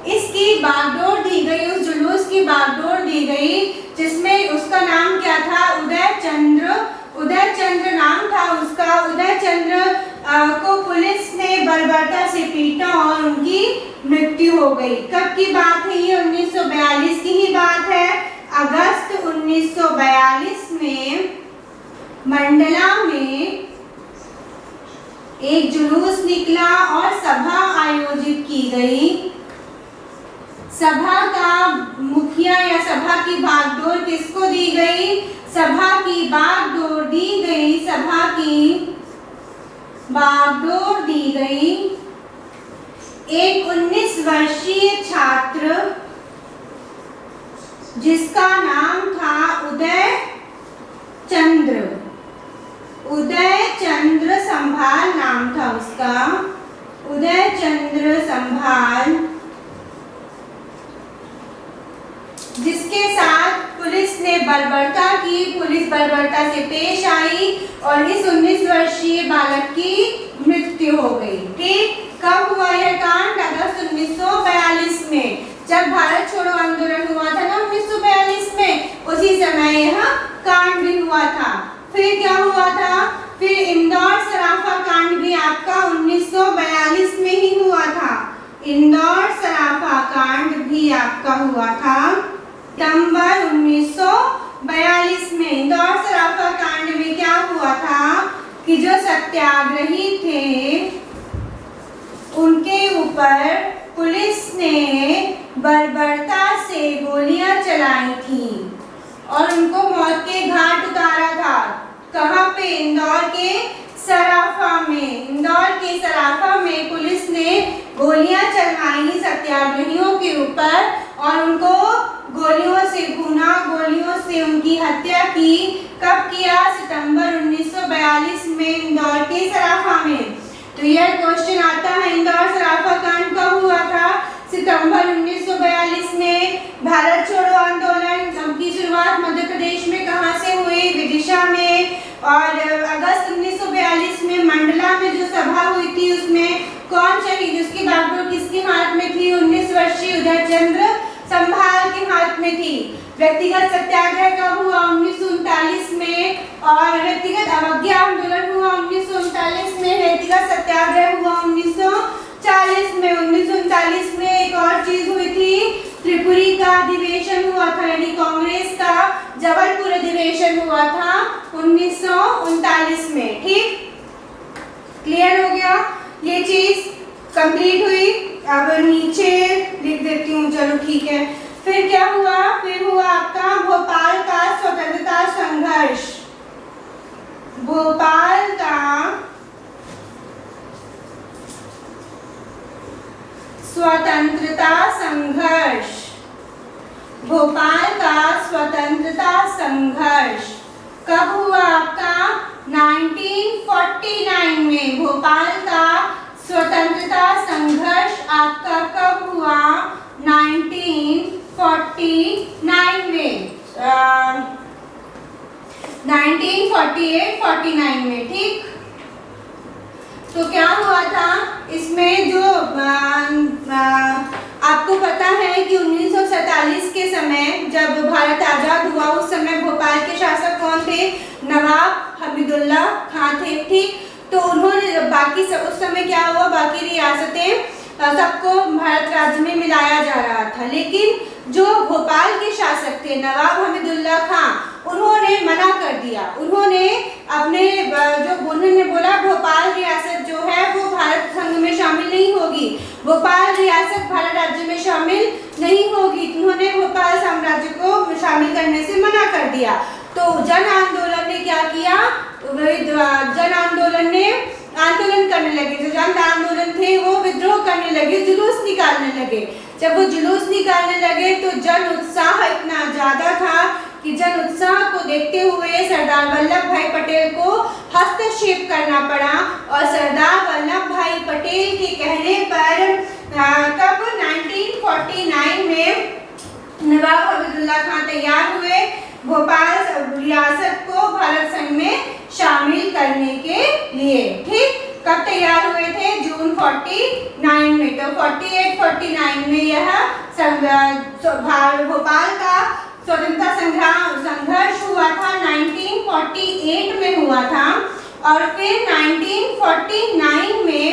इसकी बागडोर दी गई, उस जुलूस की बागडोर दी गई, जिसमें उसका नाम क्या था, उदय चंद्र नाम था उसका। उदय चंद्र को पुलिस ने बर्बरता से पीटा और उनकी मृत्यु हो गई। कब की बात है ये, 1942 की ही बात है। अगस्त 1942 में मंडला में एक जुलूस निकला और सभा आयोजित की गई। सभा का मुखिया या सभा की बागडोर किसको दी गई, सभा की बागडोर दी गई, सभा की बागडोर दी गई। एक 19 वर्षीय छात्र जिसका नाम था उदय चंद्र संभाल नाम था उसका, उदय चंद्र संभाल, जिसके साथ पुलिस ने बर्बरता की, पुलिस बर्बरता से पेश आई और इस 19 वर्षीय बालक की मृत्यु हो गई। ठीक, कब हुआ यह कांड? अगस्त 1942 में, जब भारत छोड़ो आंदोलन हुआ था ना 1942 में, उसी समय यह कांड भी हुआ था। फिर क्या हुआ था? फिर इंदौर सराफा कांड भी आपका 1942 में ही हुआ था। इंदौर सराफा कांड भी आपका हुआ था सितंबर 1942 में। इंदौर सराफा कांड में क्या हुआ था कि जो सत्याग्रही थे उनके ऊपर पुलिस ने बर्बरता से गोलियां चलाई थी और उनको मौत के घाट उतारा था। कहाँ पे? इंदौर के सराफा में। इंदौर के सराफा में पुलिस ने गोलियां चलवाई सत्याग्रहियों के ऊपर और उनको गोलियों से भूना, गोलियों से उनकी हत्या की। कब किया? सितंबर 1942 में इंदौर के सराफा में। तो यह क्वेश्चन आता है, इंदौर सराफा कांड कब हुआ था? सितंबर 1942 में। भारत छोड़ो आंदोलन की शुरुआत मध्य प्रदेश में कहाँ से हुई? विदिशा में। और अगस्त 1942 में मंडला में जो सभा हुई थी उसमें कौन शहीद, उसकी बागडोर किसके हाथ में थी? 19 वर्षीय उदय चंद्र संभाल के हाथ में थी। व्यक्तिगत सत्याग्रह कब हुआ? 1939 में। और व्यक्तिगत अवज्ञा आंदोलन हुआ 1939 में। व्यक्तिगत सत्याग्रह हुआ 1940 में। 1939 में एक और चीज हुई थी, त्रिपुरी का अधिवेशन हुआ था, यानी कांग्रेस का जबलपुर अधिवेशन हुआ था 1939 में। ठीक, क्लियर हो गया? ये चीज कंप्लीट हुई। अब नीचे लिख देती हूँ, चलो ठीक है। फिर क्या हुआ? फिर हुआ आपका भोपाल का स्वतंत्रता संघर्ष। भोपाल का स्वतंत्रता संघर्ष। भोपाल का स्वतंत्रता संघर्ष कब हुआ आपका? 1949 में। भोपाल का स्वतंत्रता संघर्ष आपका कब हुआ? 1949 में। 1948-49 में। ठीक, तो क्या हुआ था इसमें? जो आपको पता है कि 1947 के समय जब भारत आजाद हुआ उस समय भोपाल के शासक कौन थे? नवाब हमीदुल्ला खां थे। ठीक, तो उन्होंने बाकी उस समय क्या हुआ, बाकी रियासतें सबको भारत राज्य में मिलाया जा रहा था, लेकिन जो भोपाल के शासक थे नवाब हमीदुल्ला खां, उन्होंने मना कर दिया। उन्होंने बोला भोपाल रियासत जो है वो भारत संघ में शामिल नहीं होगी, भोपाल रियासत भारत राज्य में शामिल नहीं होगी। उन्होंने भोपाल साम्राज्य को शामिल करने से मना कर दिया। तो जन आंदोलन ने क्या किया? जन आंदोलन ने आंदोलन करने लगे। जो जन आंदोलन थे वो विद्रोह करने लगे, जुलूस निकालने लगे। जब वो जुलूस निकालने लगे तो जन उत्साह इतना ज्यादा था कि जन उत्साह को देखते हुए सरदार वल्लभ भाई पटेल को हस्तक्षेप करना पड़ा और सरदार वल्लभ भाई पटेल के कहने पर तब 1949 में नवाब हमीदुल्ला खां तैयार हुए भोपाल रियासत को भारत संघ में शामिल करने के लिए। ठीक, कब तैयार हुए थे? जून 49 में। तो 48-49 में यह भोपाल का स्वतंत्रता संघर्ष हुआ था। 1948 में हुआ था और फिर 1949 में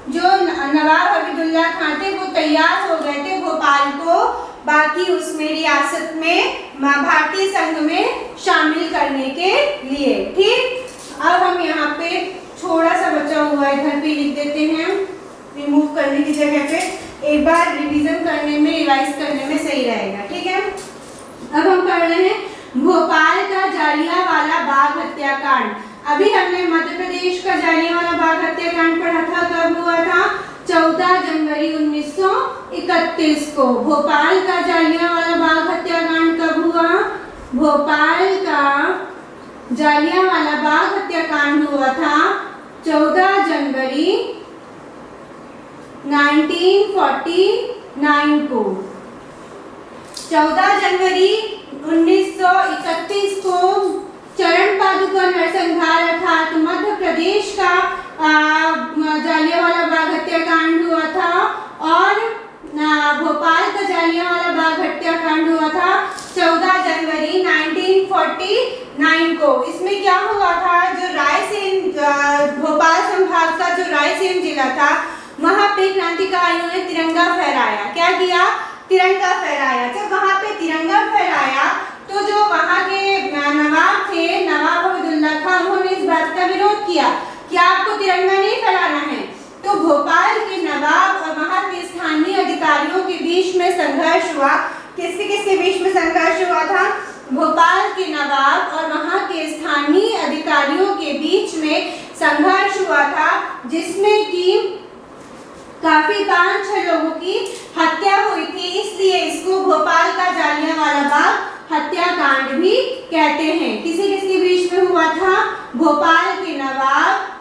जो नवाब हमीदुल्ला खां थे वो तैयार हो गए थे भोपाल को बाकी उसमें रियासत में भारतीय संघ में शामिल करने के लिए। ठीक, अब हम यहाँ पे थोड़ा सा बचा हुआ इधर पे लिख देते हैं, रिमूव करने की जगह पे एक बार रिवीजन करने में, रिवाइज करने में सही रहेगा। ठीक है, अब हम पढ़ रहे हैं भोपाल का जालियांवाला बाग हत्याकांड। अभी हमने मध्य प्रदेश का जालियांवाला बाग हत्याकांड पढ़ा था, कब हुआ था? 14 जनवरी 1931 को। भोपाल का जालियांवाला बाग हत्याकांड कब हुआ? भोपाल का जालियांवाला बाग हत्याकांड हुआ था 14 जनवरी 1949 को। 14 जनवरी 1931 को चरण पादुका नरसंहार अर्थात मध्य प्रदेश का जालियांवाला बाग हत्याकांड हुआ था और भोपाल का जालियांवाला बाग हत्याकांड हुआ था 14 जनवरी 1949 को। इसमें क्या हुआ था, जो रायसेन भोपाल संभाग का जो रायसेन जिला था वहां पे क्रांतिकारियों ने तिरंगा फहराया। क्या किया? तिरंगा फहराया। जब वहां पे तिरंगा फहराया तो जो वहां के नवाब थे, नवाब अब्दुल्ला खान, उन्होंने इस बात का विरोध किया कि आपको तिरंगा नहीं फहराना है। तो भोपाल के नवाब और वहां के स्थानीय अधिकारियों के बीच में संघर्ष हुआ। किसके बीच में संघर्ष हुआ था? भोपाल के नवाब और वहां के स्थानीय अधिकारियों के बीच में संघर्ष हुआ था, जिसमें कि काफी 5-6 लोगों की हत्या हुई थी। इसलिए इसको भोपाल का जालियांवाला बाग हत्याकांड भी कहते हैं। किसके बीच में हुआ था? भोपाल के नवाब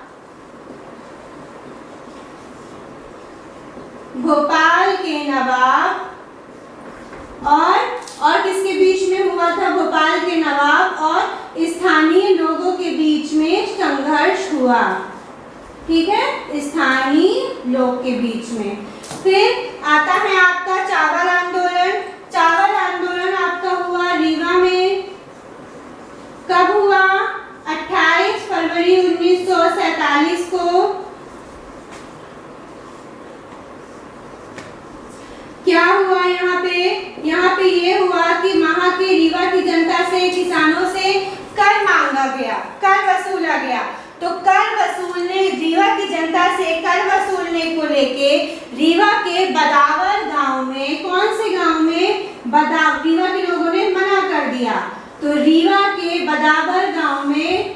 और किसके बीच में हुआ था? भोपाल के नवाब और स्थानीय लोगों के बीच में संघर्ष हुआ। ठीक है, स्थानीय लोग के बीच में। फिर आता है आपका चावल आंदोलन। चावल आंदोलन आपका हुआ रीवा में। कब हुआ? 28 फरवरी 1947 को। क्या हुआ यहाँ पे? यहाँ पे ये हुआ कि वहां के रीवा की जनता से, किसानों से कर मांगा गया, कर वसूला गया। तो कर वसूलने, रीवा की जनता से कर वसूलने को लेके रीवा के बदावर गांव में, कौन से गांव में? रीवा के लोगों ने मना कर दिया। तो रीवा के बदावर गांव में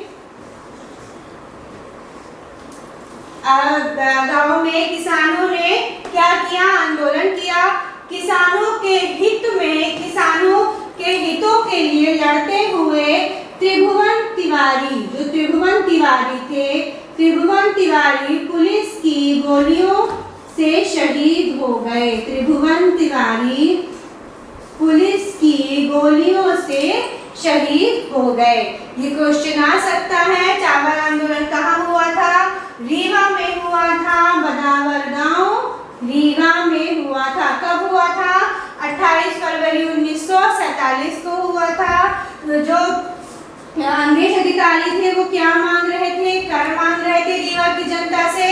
किसानों ने क्या किया? आंदोलन किया। किसानों के हित में, किसानों के हितों के लिए लड़ते हुए त्रिभुवन तिवारी, जो त्रिभुवन तिवारी थे, त्रिभुवन तिवारी पुलिस की गोलियों से शहीद हो गए। त्रिभुवन तिवारी पुलिस की गोलियों से शहीद हो गए। ये क्वेश्चन आ सकता है। चावल आंदोलन कहाँ हुआ था? रीवा में हुआ था। बदावर गांव रीवा में हुआ था। कब हुआ था? 28 फरवरी 1947 को हुआ था। जो अंग्रेज अधिकारी थे वो क्या मांग रहे थे? कर मांग रहे थे रीवा की जनता से,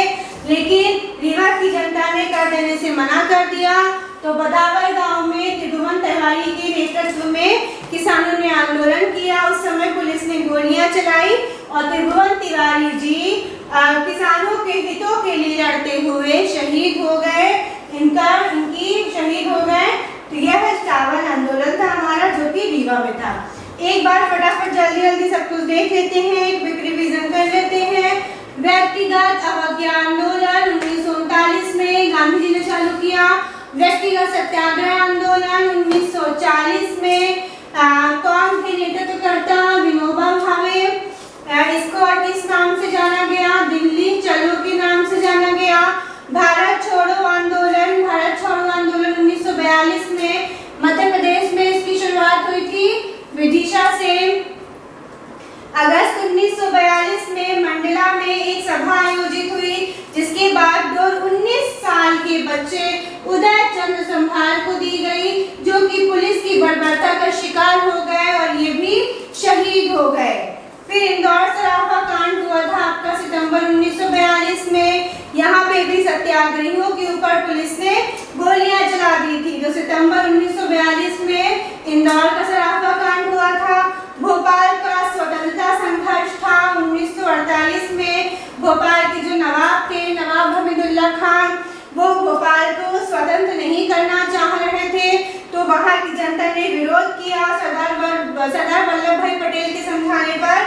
लेकिन रीवा की जनता ने कर देने से मना कर दिया। तो बदावर गांव में त्रिभुवन तिवारी के नेतृत्व में किसानों ने आंदोलन किया। उस समय पुलिस ने गोलियां चलाई और त्रिभुवन तिवारी जी किसानों के हितों के लिए लड़ते हुए शहीद हो गए। इनकी शहीद हो गए। तो यह चावल आंदोलन था हमारा, जो कि रीवा में था। एक बार फटाफट जल्दी सब कुछ देख लेते हैं, एक क्विक रिवीजन कर लेते हैं। व्यक्तिगत अवज्ञा आंदोलन 1939 में गांधी जी ने चालू किया। व्यक्तिगत सत्याग्रह आंदोलन 1940 में कौन थे नेतृत्वकर्ता? विनोबा भावे। इसको किस नाम से जाना गया? दिल्ली चलो के नाम से जाना गया। भारत छोड़ो आंदोलन 1942 में मध्य प्रदेश में इसकी शुरुआत हुई थी विदिशा से। अगस्त 1942 में मंडला में एक सभा आयोजित हुई, जिसके बाद डोर 19 साल के बच्चे उदय चंद्र संभाल को दी गई, जो कि पुलिस की बर्बरता का शिकार हो गए और ये भी शहीद हो गए। फिर इंदौर सराफा कांड हुआ था आपका सितंबर 1942 में। यहाँ पे भी सत्याग्रहियों के ऊपर पुलिस ने गोलियां चला दी थी। जो सितंबर 1942 में इंदौर का सराफा कांड हुआ था। भोपाल का स्वतंत्रता संघर्ष था 1948 में। भोपाल के जो नवाब थे, नवाब हमीदुल्लाह खान, वो भोपाल को स्वतंत्र नहीं करना चाह रहे थे। तो वहाँ की जनता ने विरोध किया। सरदार वल्लभ भाई पटेल के समझाने पर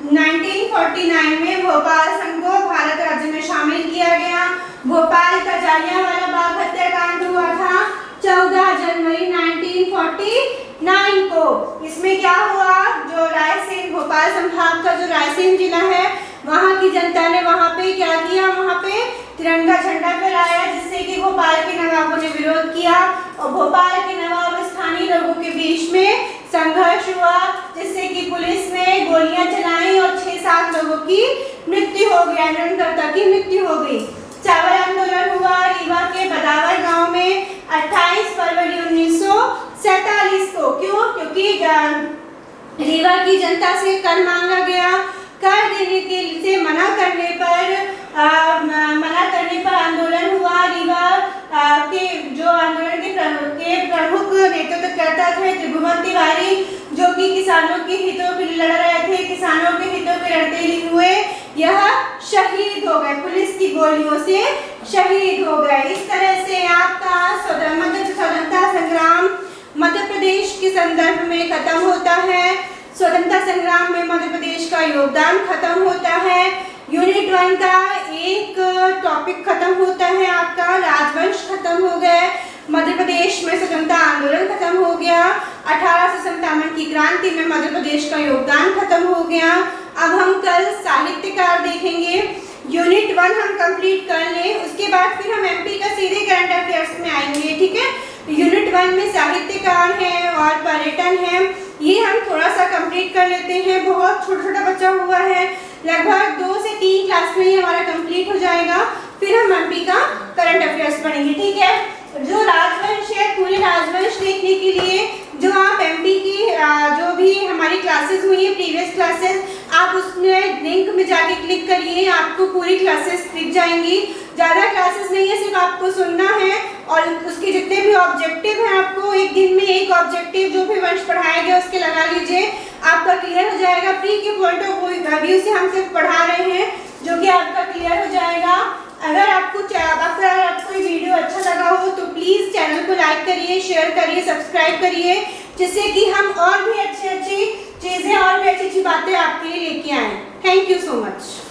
1949 में भोपाल संघ को भारत राज्य में शामिल किया गया। भोपाल का जलियांवाला बाग हत्याकांड हुआ था 14 जनवरी 1949 को। इसमें क्या हुआ, जो रायसेन, भोपाल संभाग का जो रायसेन जिला है, वहाँ की जनता ने वहाँ पे क्या किया, वहाँ पे तिरंगा झंडा फहराया, जिससे कि भोपाल के नवाबों ने विरोध किया और भोपाल के नवाब स्थानीय लोगों के बीच में संघर्ष हुआ, जिससे कि पुलिस ने गोलियां चलाई और 6-7 लोगों की मृत्यु हो गई, आंदोलनकर्ता की मृत्यु हो गई। चावल आंदोलन हुआ रीवा के बदावर गांव में 28 फरवरी 1947 को। क्यों? क्योंकि रीवा की जनता से कर मांगा गया। कर देने के से मना करने पर आंदोलन हुआ। रीवा के जो आंदोलन के प्रमुख नेतृत्व करता थे त्रिभुवन तिवारी, जो कि किसानों के हितों के लिए लड़ रहे थे। किसानों के हितों के लड़ते हुए यह शहीद हो गए, पुलिस की गोलियों से शहीद हो गए। इस तरह से आपका स्वतंत्रता संग्राम मध्य प्रदेश के संदर्भ में खत्म होता है। स्वतंत्रता संग्राम में मध्य प्रदेश का योगदान खत्म होता है। यूनिट 1 का एक टॉपिक खत्म होता है, आपका राजवंश खत्म हो गए। मध्य प्रदेश में स्वतंत्रता आंदोलन खत्म हो गया। 1857 की क्रांति में मध्य प्रदेश का योगदान खत्म हो गया। अब हम कल साहित्यकार देखेंगे। यूनिट 1 हम कंप्लीट कर लें, उसके बाद फिर हम एमपी का सीधे करंट अफेयर्स में आएंगे, ठीक है। यूनिट 1 में साहित्यकार है और पर्यटन है, ये हम थोड़ा सा कंप्लीट कर लेते हैं। बहुत छोटा बचा हुआ है, लगभग 2 से 3 क्लास में ही हमारा कंप्लीट हो जाएगा। फिर हम एमपी का करंट अफेयर्स पढ़ेंगे, ठीक है। जो राजवंश है, पूरे राजवंश देखने के लिए जो आप एमपी की जो भी हमारी क्लासेस हुई है, प्रीवियस क्लासेस, आप उसमें लिंक में जाके क्लिक करिए, आपको पूरी क्लासेस दिख जाएंगी। ज़्यादा क्लासेस नहीं है, सिर्फ आपको सुनना है और उसके जितने भी ऑब्जेक्टिव हैं, आपको एक दिन में एक ऑब्जेक्टिव जो भी वंश पढ़ाया गया उसके लगा लीजिए, आपका क्लियर हो जाएगा। प्री के पॉइंट ऑफ व्यू से हम सिर्फ पढ़ा रहे हैं, जो कि आपका क्लियर हो जाएगा। अगर आपको ये वीडियो अच्छा लगा हो तो प्लीज़ चैनल को लाइक करिए, शेयर करिए, सब्सक्राइब करिए, जिससे कि हम और भी अच्छी चीज़ें और भी अच्छी बातें आपके लिए लेके आएँ। Thank you so much.